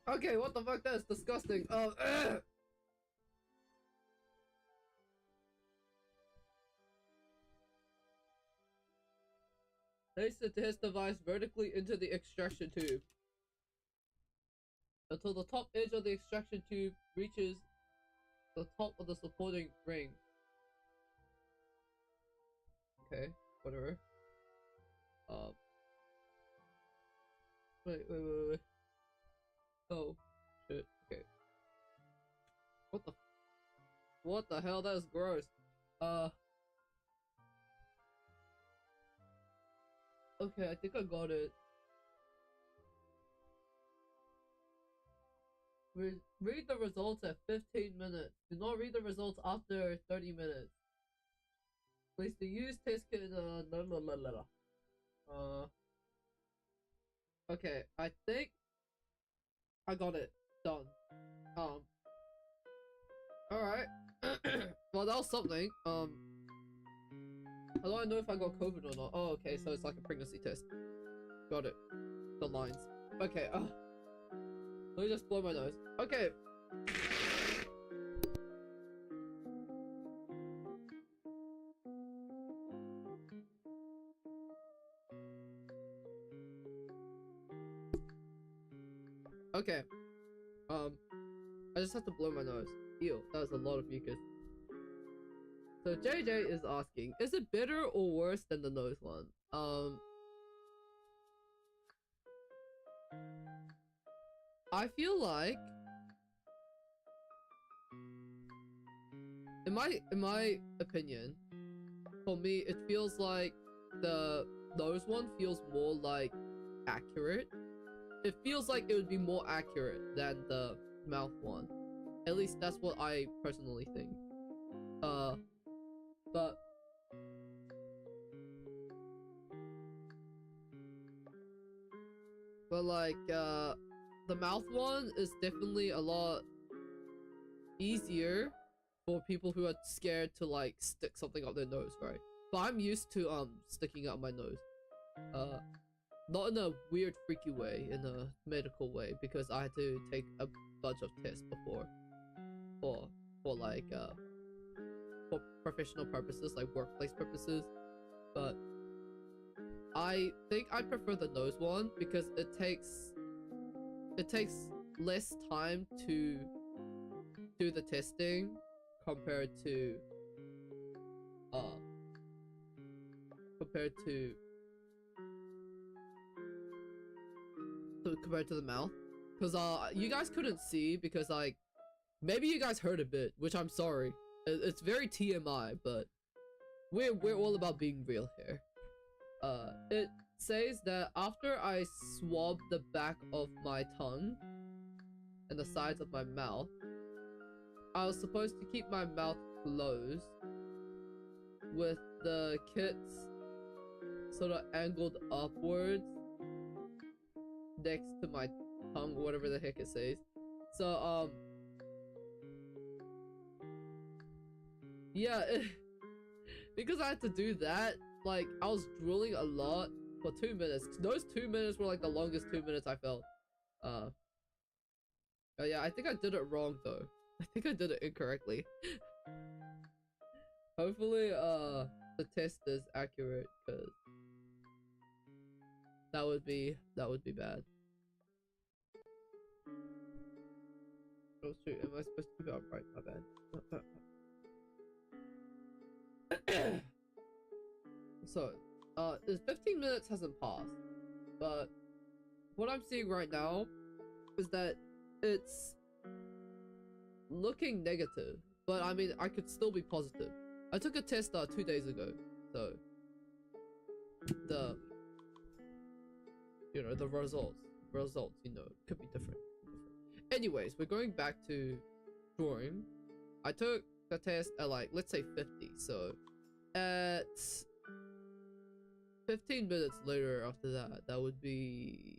Okay, what the fuck? That's disgusting. Place the test device vertically into the extraction tube until the top edge of the extraction tube reaches the top of the supporting ring. Okay, whatever. Um, wait. Oh, shit. Okay. What the? What the hell? That is gross. Okay, I think I got it. Read the results at 15 minutes. Do not read the results after 30 minutes. Place the used test kit in okay, I think I got it. Done. Alright. Well, that was something. How do I know if I got COVID or not? Oh, okay, so it's like a pregnancy test. Got it. The lines. Okay, let me just blow my nose. Okay. Okay. I just have to blow my nose. Ew, that was a lot of mucus. So JJ is asking, is it better or worse than the nose one? I feel like in my opinion, for me it feels like the nose one feels more like accurate. It feels like it would be more accurate than the mouth one. At least that's what I personally think. But like the mouth one is definitely a lot easier for people who are scared to like stick something up their nose, right? But I'm used to sticking up my nose. Not in a weird freaky way, in a medical way, because I had to take a bunch of tests before for like for professional purposes, like workplace purposes. But I think I prefer the nose one because it takes less time to do the testing compared to compared to the mouth. Because you guys couldn't see because like maybe you guys heard a bit, which I'm sorry. It's very TMI, but we're all about being real here. It says that after I swab the back of my tongue and the sides of my mouth, I was supposed to keep my mouth closed with the kits sort of angled upwards next to my tongue, whatever the heck it says. So yeah, because I had to do that, like I was drooling a lot for 2 minutes. Those 2 minutes were like the longest 2 minutes I felt. Yeah, I think I did it wrong though. I think I did it incorrectly. Hopefully the test is accurate, because that would be bad. Oh shoot, am I supposed to keep it upright? My bad. So, 15 minutes hasn't passed, but what I'm seeing right now is that it's looking negative, but I mean, I could still be positive. I took a test 2 days ago, so the the results, could be different. Anyways, we're going back to drawing. I took the test at like, let's say 50, so at 15 minutes later after that, that would be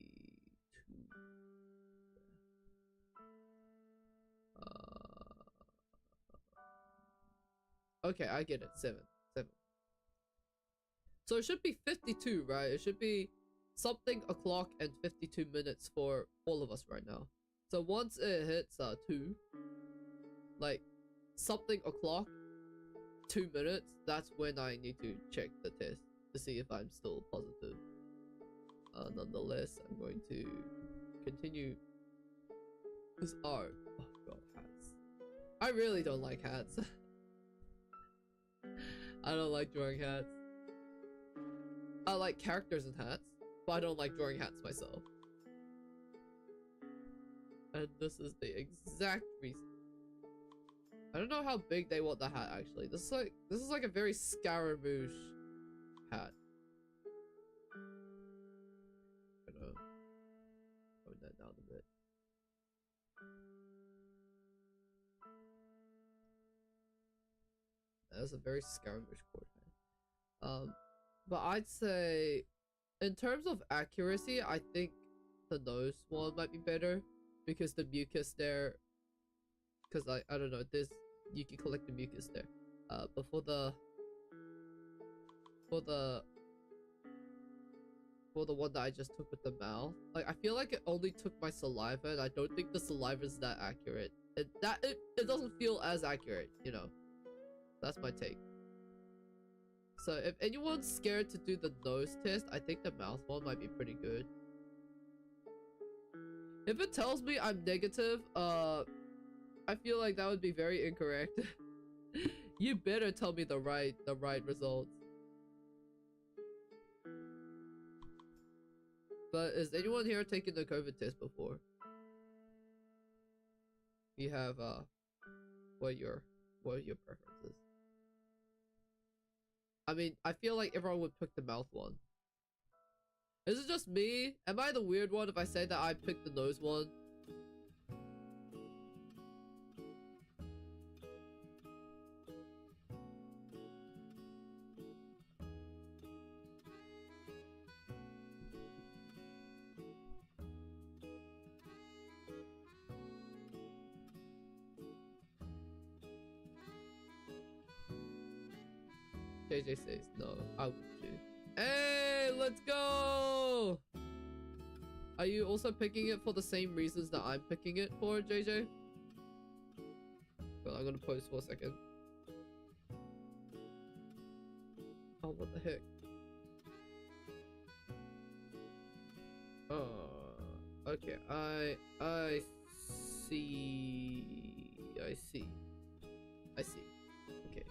okay, I get it. 7. So it should be 52, right? It should be something o'clock and 52 minutes for all of us right now. So once it hits 2, like something o'clock, 2 minutes, that's when I need to check the test to see if I'm still positive. Nonetheless, I'm going to continue this art. Oh god, hats. I really don't like hats. I don't like drawing hats. I like characters in hats, but I don't like drawing hats myself. And this is the exact reason. I don't know how big they want the hat actually. This is like a very Scaramouche hat. I'm gonna tone that down a bit. That's a very Scaramouche court hat. But I'd say in terms of accuracy, I think the nose one might be better because the mucus there, because I don't know, this you can collect the mucus there. But for the one that I just took with the mouth, like I feel like it only took my saliva, and I don't think the saliva is that accurate. It doesn't feel as accurate, you know. That's my take. So if anyone's scared to do the nose test, I think the mouth one might be pretty good. If it tells me I'm negative, I feel like that would be very incorrect. You better tell me the right results. But is anyone here taking the COVID test before? You have what are your preferences? I mean, I feel like everyone would pick the mouth one. Is it just me? Am I the weird one if I say that I picked the nose one? JJ says no, I would too. Hey, let's go! Are you also picking it for the same reasons that I'm picking it for, JJ? Well, I'm gonna pause for a second. Oh, what the heck? Okay, I see. I see. Okay.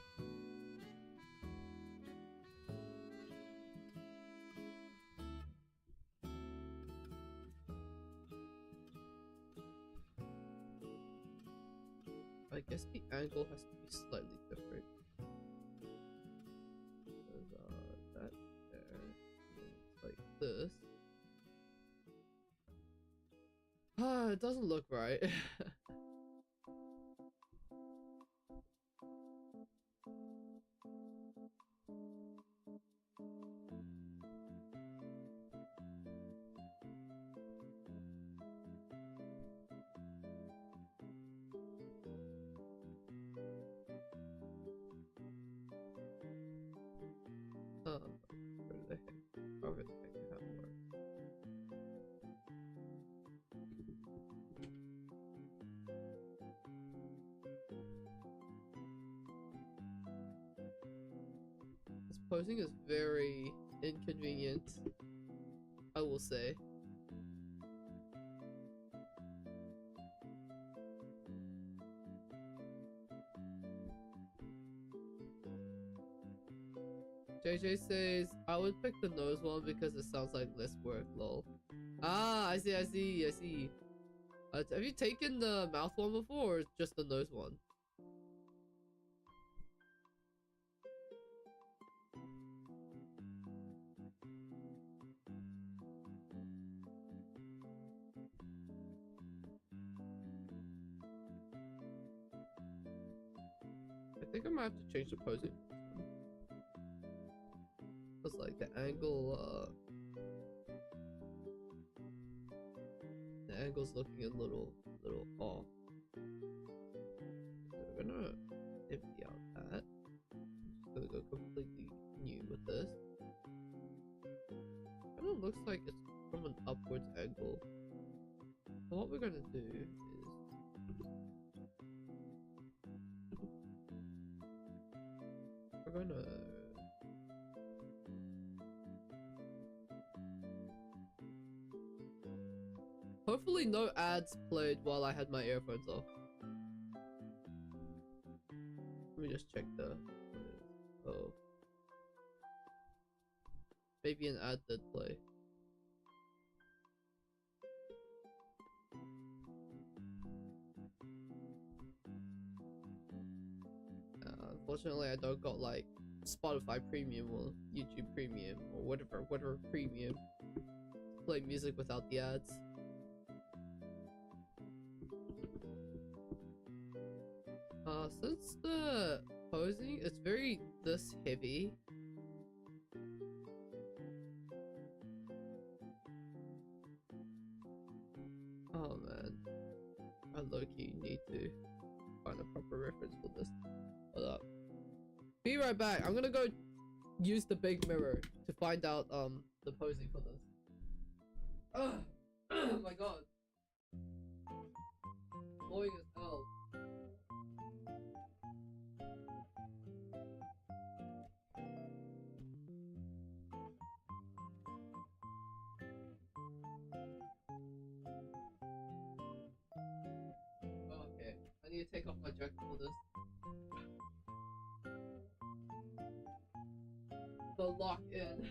I guess the angle has to be slightly different. That there, like this. Ah, it doesn't look right. Where the heck? Over the heck did that work? This posing is very inconvenient, I will say. JJ says, I would pick the nose one because it sounds like less work, lol. Ah, I see. Have you taken the mouth one before, or just the nose one? I think I might have to change the posing. It's like the angle, the angle's looking a little off. So we're gonna empty out that. I'm just gonna go completely new with this. Kind of looks like it's from an upwards angle. what we're gonna do is we're gonna hopefully no ads played while I had my earphones off. Let me just check the oh, maybe an ad did play. Unfortunately, I don't got like Spotify Premium or YouTube Premium or whatever premium to play music without the ads. Since the posing is very this heavy, oh man, I low-key need to find a proper reference for this. Hold up. Be right back. I'm gonna go use the big mirror to find out the posing for this. Oh my god. Annoying as hell. Okay, I need to take off my jacket for this. The lock in.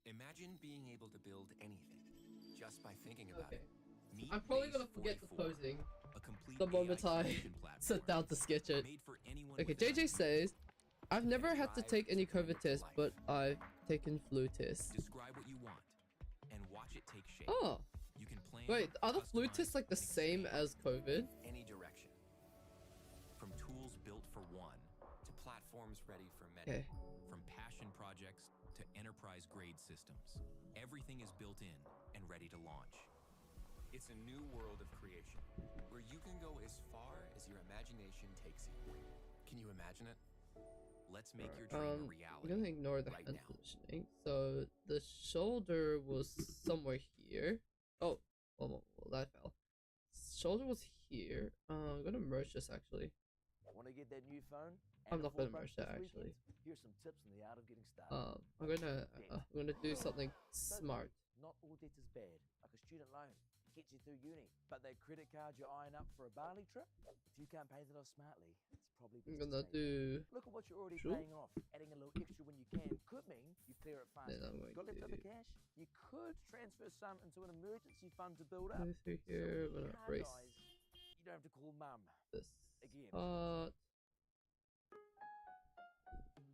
Imagine being able to build anything just by thinking about it.
I'm probably gonna forget the posing the moment I sit down to sketch it. Okay, JJ says, I've never had to take any COVID tests, but I've taken flu tests.
Describe what you want and watch it take shape.
Oh,
you can plan,
wait, are the flu tests like the same as COVID?
Any direction. From tools built for one to platforms ready for many.
Okay.
From passion projects to enterprise grade systems. Everything is built in and ready to launch. It's a new world of creation where you can go as far as your imagination takes you. Can you imagine it? Let's make your dream a reality.
I'm gonna ignore the hand positioning. So the shoulder was somewhere here. Oh, well, that fell. Shoulder was here. I'm gonna merge this actually.
Want to get that new phone?
I'm not gonna merge that actually.
Here's some tips on the art of getting started.
I'm gonna do something smart.
Not all debt is bad. Like a student loan, gets you through uni. But that credit card you're eyeing up for a Bali trip, if you can't pay that off smartly, it's probably
I'm gonna do.
Look at what you're already paying off. Adding a little extra when you can could mean you clear it faster.
Then I'm going
Got leftover cash? You could transfer some into an emergency fund to build up.
Go through here. I'm gonna erase
you don't have to call mum
this.
again.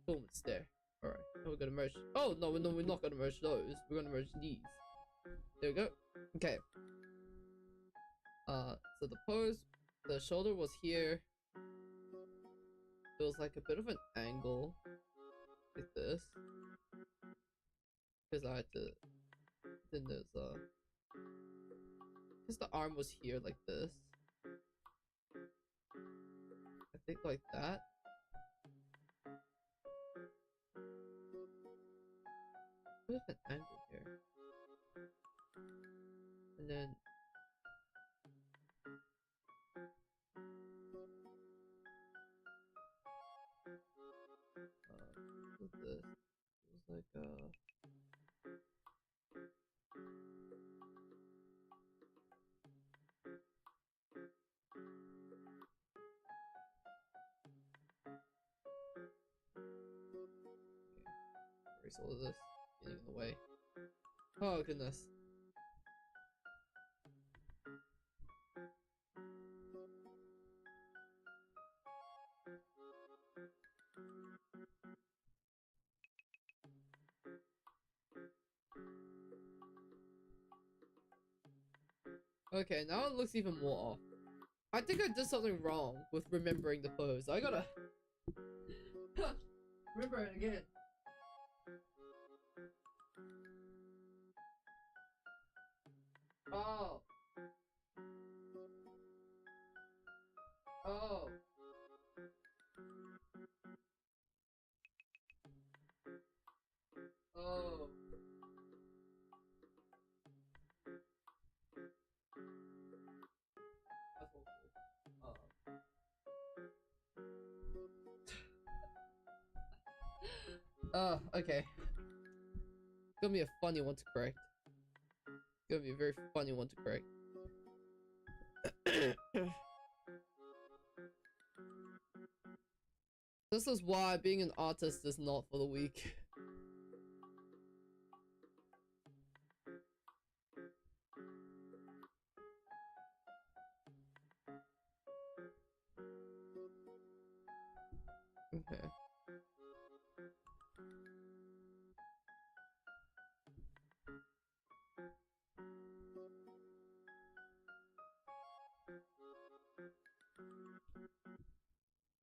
Boom, it's there. Alright, now we're gonna merge. Oh, no, we're not gonna merge those. We're gonna merge these. There we go. Okay. So the pose, the shoulder was here. It was like a bit of an angle. Like this. Because I had to. Then there's, because the arm was here like this. I think like that. Bit of an angle here. And then what's this? It was like erase all of this, getting in the way. Oh goodness. Okay, now it looks even more off. I think I did something wrong with remembering the pose. I gotta Remember it again. Oh. Oh. Oh. That's awful. Okay. Gonna be a funny one to correct. Gonna be a very funny one to correct. This is why being an artist is not for the weak. Okay.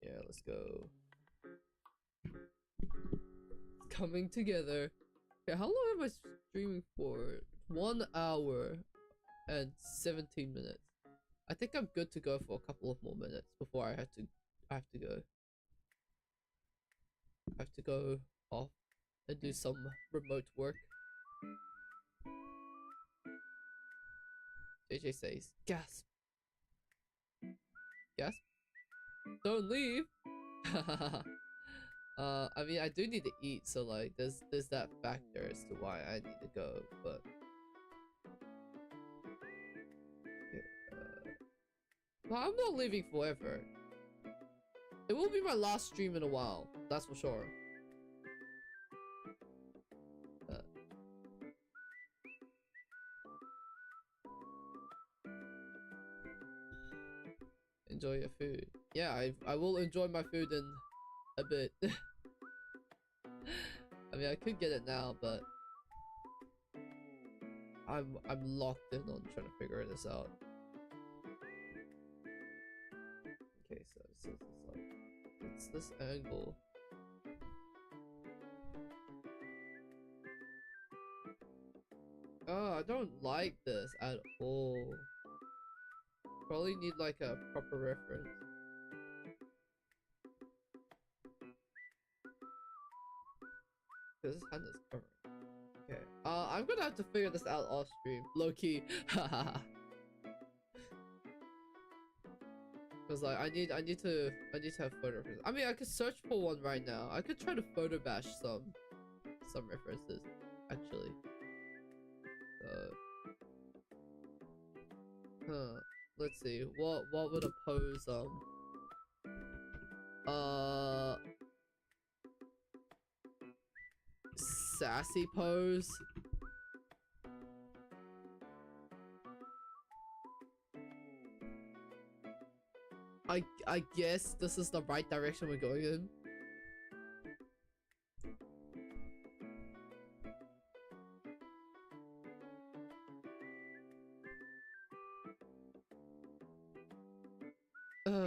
Yeah, let's go. It's coming together. Okay, how long am I streaming for? 1 hour and 17 minutes. I think I'm good to go for a couple of more minutes before I have to go. I have to go off and do some remote work. JJ says, gasp. Gasp? Don't leave! I mean, I do need to eat, so like, there's that factor as to why I need to go, but... Well, I'm not leaving forever. It will be my last stream in a while, that's for sure. Enjoy your food. Yeah, I will enjoy my food in a bit. I mean, I could get it now, but I'm locked in on trying to figure this out. Okay, so it's like it's this angle. Oh, I don't like this at all. Probably need like a proper reference. This hand is covering. Okay. I'm gonna have to figure this out off stream. Low key. Cause like I need to have photo references. I mean, I could search for one right now. I could try to photo bash some references actually. Let's see. What would a pose sassy pose? I guess this is the right direction we're going in.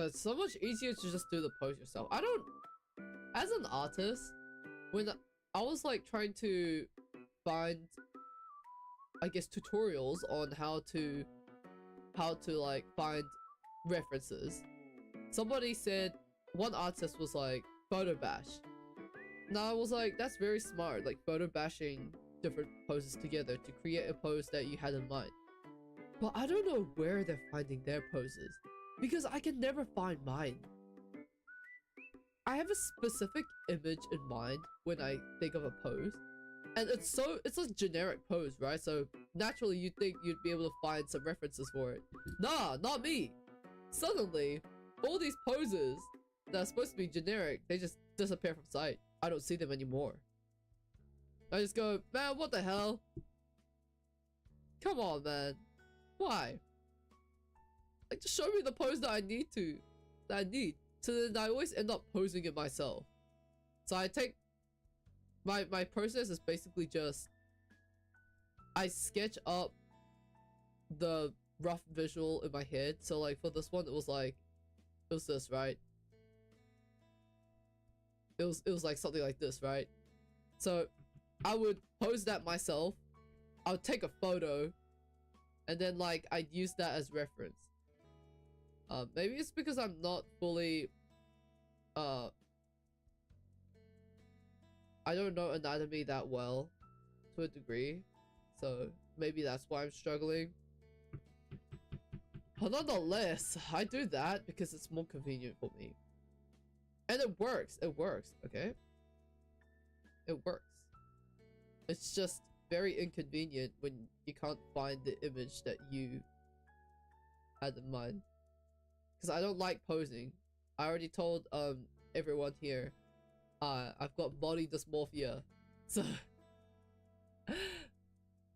It's so much easier to just do the pose yourself. I don't, as an artist, when I was like trying to find, I guess, tutorials on how to like find references, somebody said, one artist was like, photo bash. Now I was like, that's very smart, like photo bashing different poses together to create a pose that you had in mind. But I don't know where they're finding their poses, because I can never find mine. I have a specific image in mind when I think of a pose, and it's a generic pose, right? So naturally you'd think you'd be able to find some references for it. Nah, not me. Suddenly, all these poses that are supposed to be generic, they just disappear from sight. I don't see them anymore. I just go, man, what the hell? Come on, man. Why? Like, just show me the pose that I need. So then I always end up posing it myself. So I take my process is basically just I sketch up the rough visual in my head. So like for this one, it was this, right? it was like something like this, right? So I would pose that myself. I would take a photo, and then like I'd use that as reference. Maybe it's because I'm not fully I don't know anatomy that well to a degree, so maybe that's why I'm struggling. But nonetheless, I do that because it's more convenient for me. And it works. It works, okay? It works. It's just very inconvenient when you can't find the image that you had in mind. Because I don't like posing. I already told everyone here, I've got body dysmorphia. So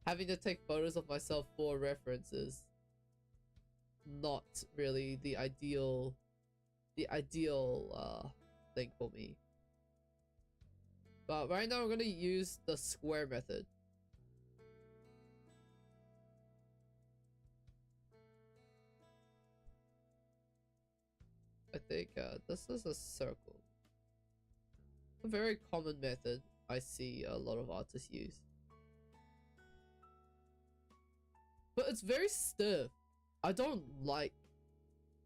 having to take photos of myself for references, not really the ideal thing for me. But right now I'm gonna use the square method. I think this is a circle. A very common method I see a lot of artists use. But it's very stiff. I don't like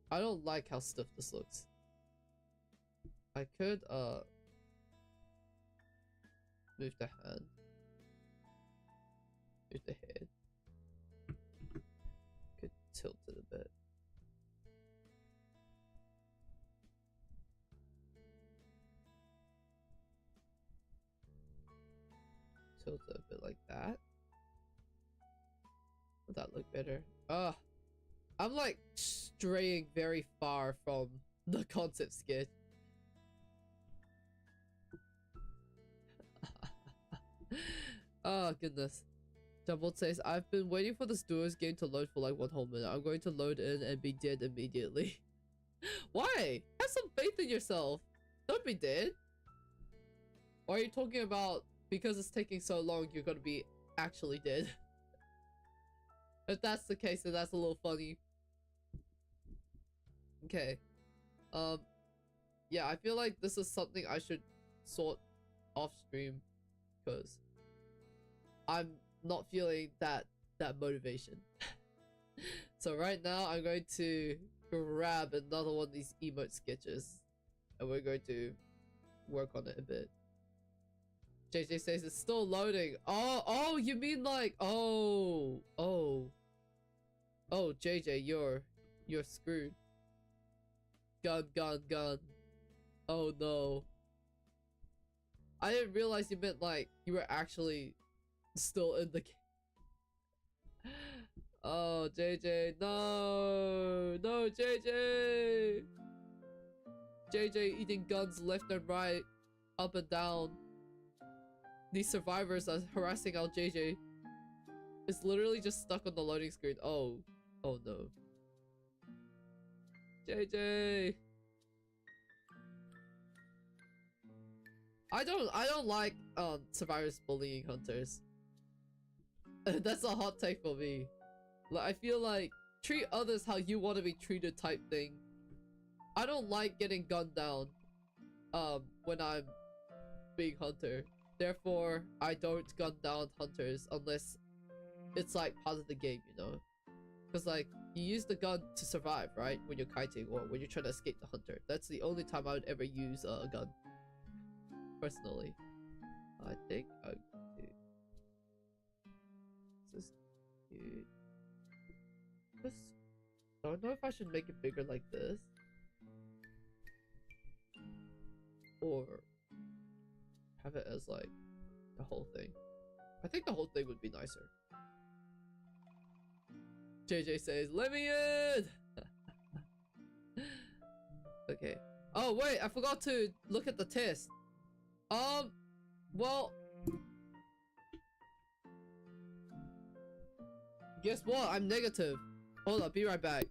how stiff this looks. I could move the hand. Move the head. Could tilt it a bit. Tilt it a bit like that. Would that look better? I'm like straying very far from the concept sketch. Oh goodness. Double says, I've been waiting for this duos game to load for like 1 whole minute. I'm going to load in and be dead immediately. Why? Have some faith in yourself. Don't be dead. Or are you talking about because it's taking so long you're gonna be actually dead? If that's the case, then that's a little funny. Okay. Yeah, I feel like this is something I should sort off stream because I'm not feeling that motivation. So right now I'm going to grab another one of these emote sketches and we're going to work on it a bit. JJ says it's still loading. Oh, you mean like, oh, JJ, you're screwed. Gun. Oh no. I didn't realize you meant like you were actually still in the game. Oh, JJ, no, JJ. JJ eating guns left and right, up and down. These survivors are harassing our JJ. It's literally just stuck on the loading screen. Oh no. JJ. I don't like survivors bullying hunters. That's a hot take for me. Like, I feel like treat others how you want to be treated type thing. I don't like getting gunned down when I'm being hunter. Therefore, I don't gun down hunters unless it's like part of the game, you know? Because like, you use the gun to survive, right? When you're kiting or when you're trying to escape the hunter. That's the only time I would ever use a gun. Personally. I think I do. This is cute. I don't know if I should make it bigger like this. Or have it as like the whole thing. I think the whole thing would be nicer. JJ says, let me in! Okay. Oh wait, I forgot to look at the test. Well, guess what? I'm negative. Hold up, be right back.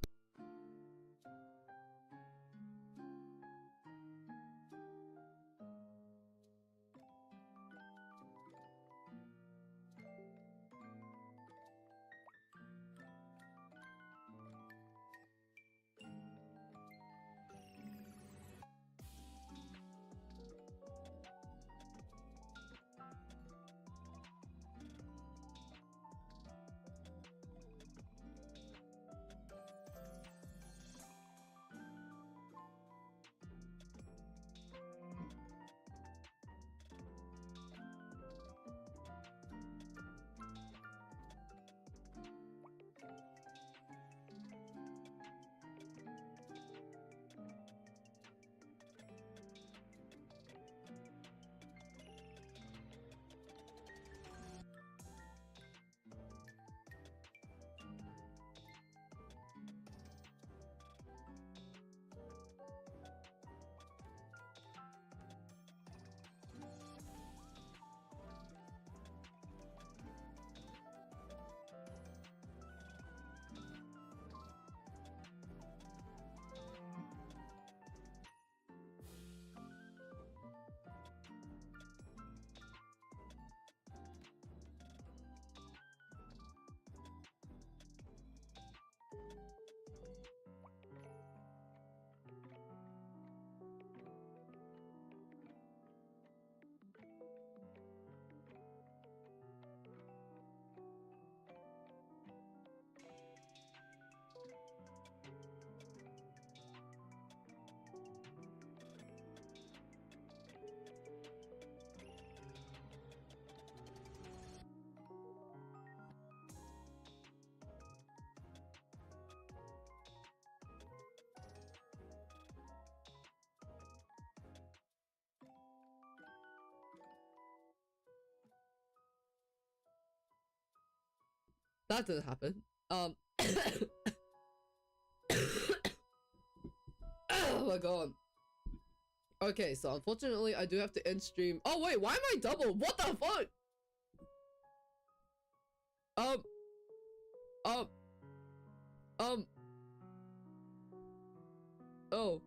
That didn't happen. Oh my god. Okay, so unfortunately I do have to end stream. Oh wait, why am I double? What the fuck? Oh.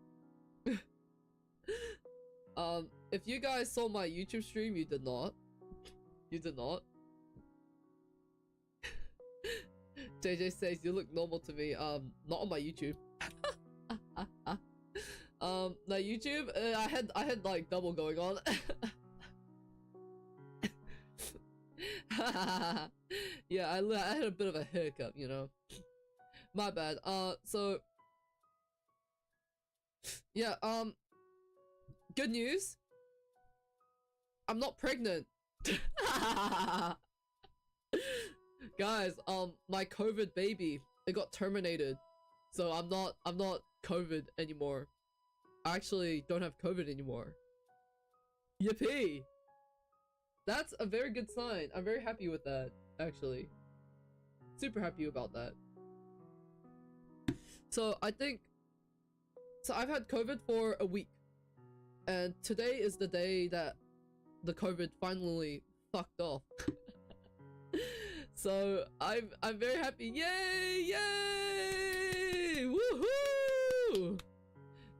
If you guys saw my YouTube stream, you did not. You did not. JJ says you look normal to me. Not on my YouTube. My YouTube, I had like double going on. Yeah, I had a bit of a hiccup, you know. My bad. So yeah, good news. I'm not pregnant. Guys, my COVID baby, it got terminated. So I'm not COVID anymore. I actually don't have COVID anymore. Yippee! That's a very good sign. I'm very happy with that, actually. Super happy about that. So I think, so I've had COVID for a week. And today is the day that the COVID finally fucked off. So I'm very happy. Yay! Yay! Woohoo!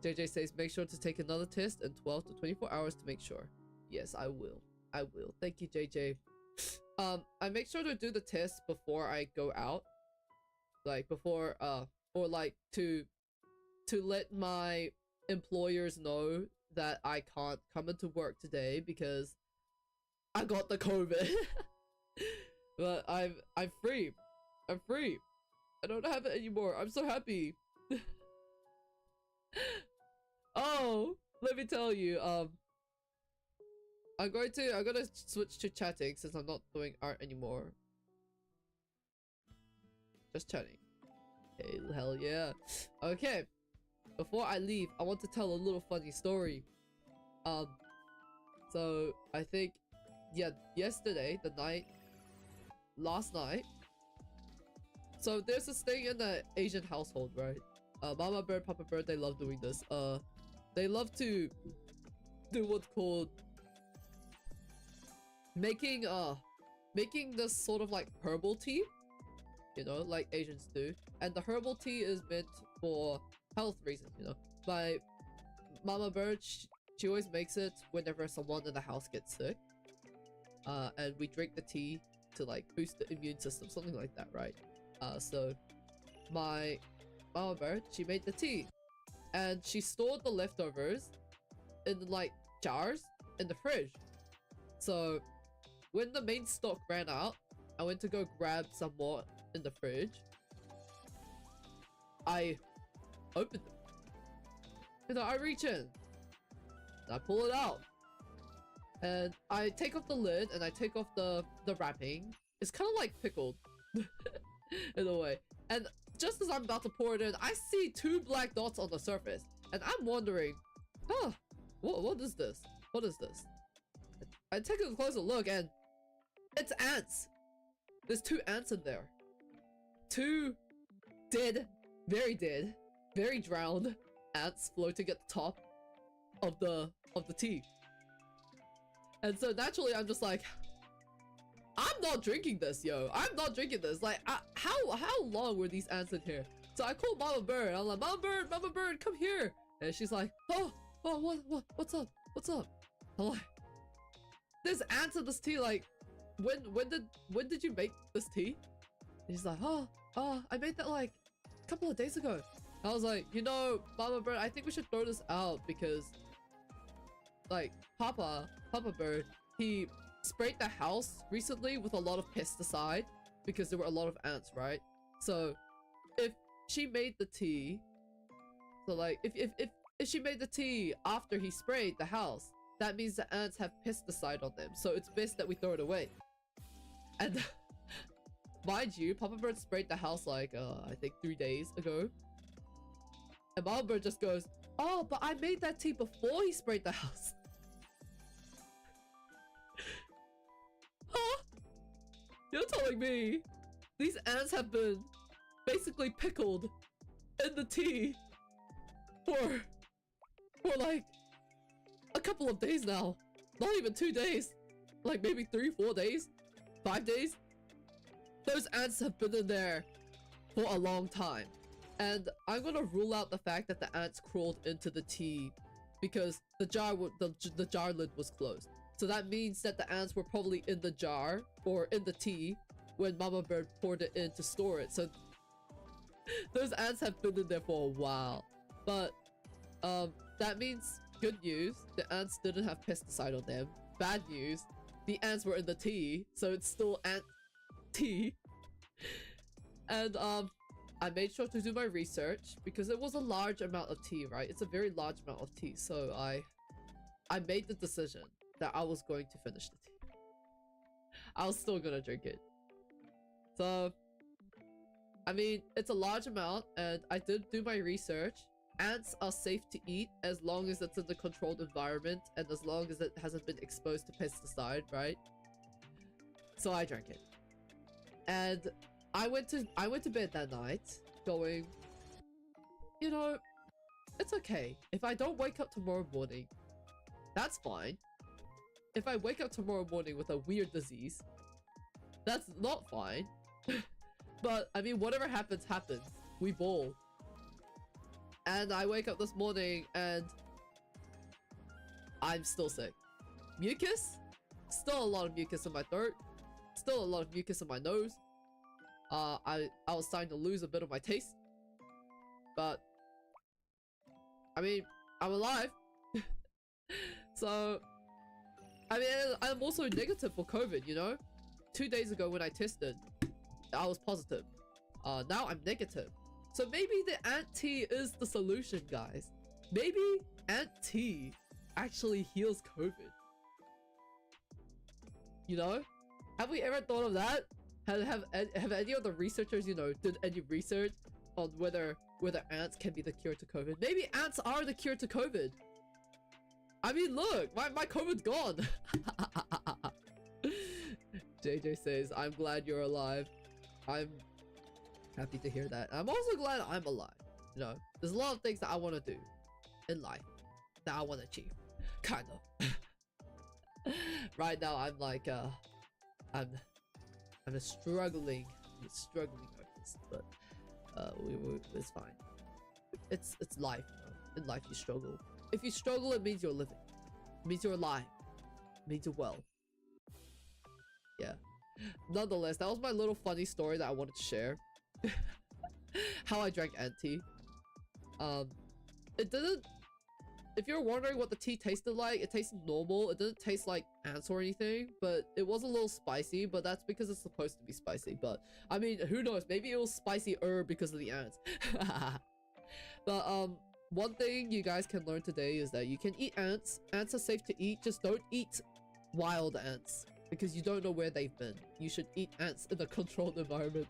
JJ says make sure to take another test in 12 to 24 hours to make sure. Yes, I will. I will. Thank you, JJ. I make sure to do the test before I go out. Like before or like to let my employers know that I can't come into work today because I got the COVID. But I'm free. I'm free. I don't have it anymore. I'm so happy. Oh, let me tell you, I'm gonna switch to chatting since I'm not doing art anymore. Just chatting. Hey, hell yeah. Okay. Before I leave, I want to tell a little funny story. So I think, yeah, yesterday, last night. So there's this thing in the Asian household, right? Mama bird, Papa bird, they love doing this. They love to do what's called making this sort of like herbal tea, you know, like Asians do. And the herbal tea is meant for health reasons, you know. My mama bird, she always makes it whenever someone in the house gets sick. And we drink the tea to like boost the immune system, something like that, right? So my mama bird, she made the tea and she stored the leftovers in like jars in the fridge. So when the main stock ran out, I went to go grab some more in the fridge. I opened them. You know, I reach in and I pull it out and I take off the lid and I take off the wrapping. It's kind of like pickled in a way. And just as I'm about to pour it in, I see 2 black dots on the surface. And I'm wondering, what is this? What is this? I take a closer look and it's ants. There's 2 ants in there. 2 dead, very drowned ants floating at the top of the tea. And so naturally I'm just like, I'm not drinking this, yo. I'm not drinking this. Like, how long were these ants in here? So I called Mama Bird. I'm like, Mama Bird, come here. And she's like, oh, what's up? I'm like, there's ants in this tea. Like, when did you make this tea? And she's like, oh, I made that like a couple of days ago. I was like, you know, Mama Bird, I think we should throw this out because, like, Papa Bird, he sprayed the house recently with a lot of pesticide because there were a lot of ants, right? So if she made the tea, so like if she made the tea after he sprayed the house, that means the ants have pesticide on them, so it's best that we throw it away. And mind you, Papa Bird sprayed the house like I think 3 days ago, and Mama Bird just goes, oh, but I made that tea before he sprayed the house. Huh? You're telling me these ants have been basically pickled in the tea for like a couple of days now. Not even 2 days. Like maybe 3, 4 days, 5 days. Those ants have been in there for a long time. And I'm gonna rule out the fact that the ants crawled into the tea because the jar lid was closed. So that means that the ants were probably in the jar or in the tea when Mama Bird poured it in to store it. So those ants have been in there for a while. But that means good news, the ants didn't have pesticide on them. Bad news, the ants were in the tea, so it's still ant tea. And I made sure to do my research because it was a large amount of tea, right? It's a very large amount of tea. So I made the decision that I was going to finish the tea. I was still gonna drink it. So I mean, it's a large amount and I did do my research. Ants are safe to eat as long as it's in the controlled environment and as long as it hasn't been exposed to pesticide, right? So I drank it. And I went to bed that night going, you know, it's okay. If I don't wake up tomorrow morning, that's fine. If I wake up tomorrow morning with a weird disease, that's not fine. But I mean, whatever happens, happens. We ball. And I wake up this morning and I'm still sick. Mucus? Still a lot of mucus in my throat. Still a lot of mucus in my nose. I was starting to lose a bit of my taste. But I mean, I'm alive. So I mean, I'm also negative for COVID, you know? 2 days ago when I tested, I was positive. Now I'm negative. So maybe the ant tea is the solution, guys. Maybe ant tea actually heals COVID. You know? Have we ever thought of that? Have any of the researchers, you know, did any research on whether ants can be the cure to COVID? Maybe ants are the cure to COVID. I mean, look, my COVID's gone. JJ says, I'm glad you're alive. I'm happy to hear that. I'm also glad I'm alive. You know, there's a lot of things that I want to do in life that I want to achieve. Kind of. Right now, I'm like, I'm a struggling artist, but it's fine. It's life, bro. In life, you struggle. If you struggle, it means you're living. It means you're alive. It means you're well. Yeah. Nonetheless, that was my little funny story that I wanted to share. How I drank ant tea. It didn't... If you're wondering what the tea tasted like, it tasted normal. It didn't taste like ants or anything, but it was a little spicy, but that's because it's supposed to be spicy. But, I mean, who knows? Maybe it was spicier because of the ants. But, one thing you guys can learn today is that you can eat ants. Ants are safe to eat. Just don't eat wild ants because you don't know where they've been. You should eat ants in a controlled environment.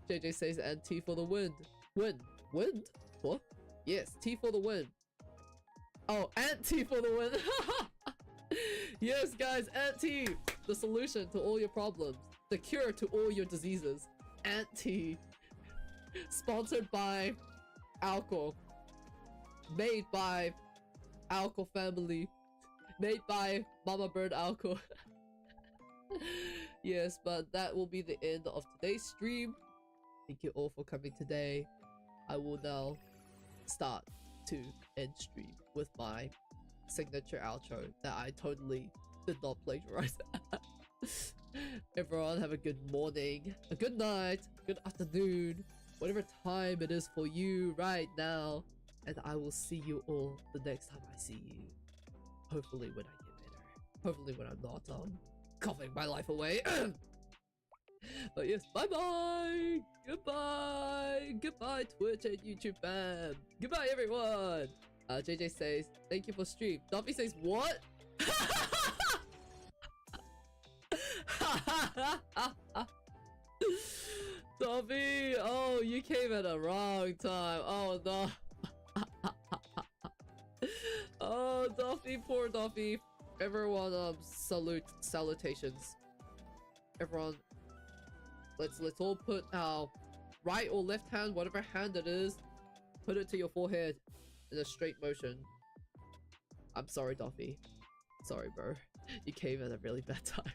JJ says, and tea for the wind. Wind? What? Yes, tea for the win. Oh, ant tea for the win. Yes, guys, ant tea. The solution to all your problems. The cure to all your diseases. Ant tea. Sponsored by Alcohol. Made by Alcohol family. Made by Mama Bird Alcohol. Yes, but that will be the end of today's stream. Thank you all for coming today. I will now start to end stream with my signature outro that I totally did not plagiarize. Everyone have a good morning, a good night, good afternoon, whatever time it is for you right now. And I will see you all the next time I see you. Hopefully when I get better. Hopefully when I'm not coughing my life away. But yes, bye bye, goodbye Twitch and YouTube fam, goodbye everyone. JJ says thank you for stream. Duffy says what? Duffy, oh, you came at the wrong time. Oh no. Oh, Duffy, poor Duffy. Everyone, salutations. Everyone, let's all put our right or left hand, whatever hand it is, put it to your forehead in a straight motion. I'm sorry, Duffy. Sorry, bro. You came at a really bad time.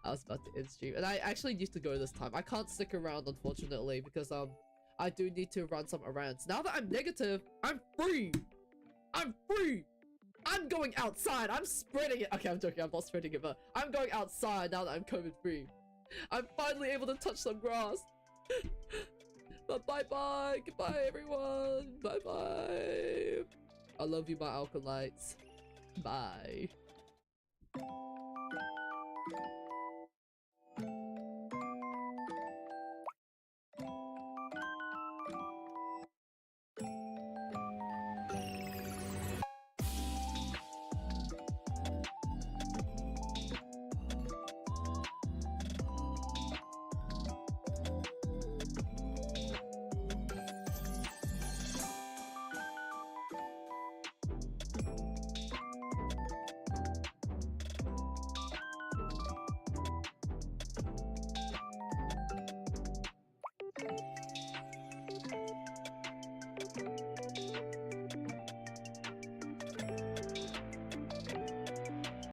I was about to end stream, and I actually need to go this time. I can't stick around, unfortunately, because I do need to run some errands. Now that I'm negative, I'm free. I'm free. I'm going outside. I'm spreading it. Okay, I'm joking. I'm not spreading it, but I'm going outside now that I'm COVID free. I'm finally able to touch some grass. But bye-bye. Goodbye, everyone. Bye-bye. I love you, my alkalites. Bye.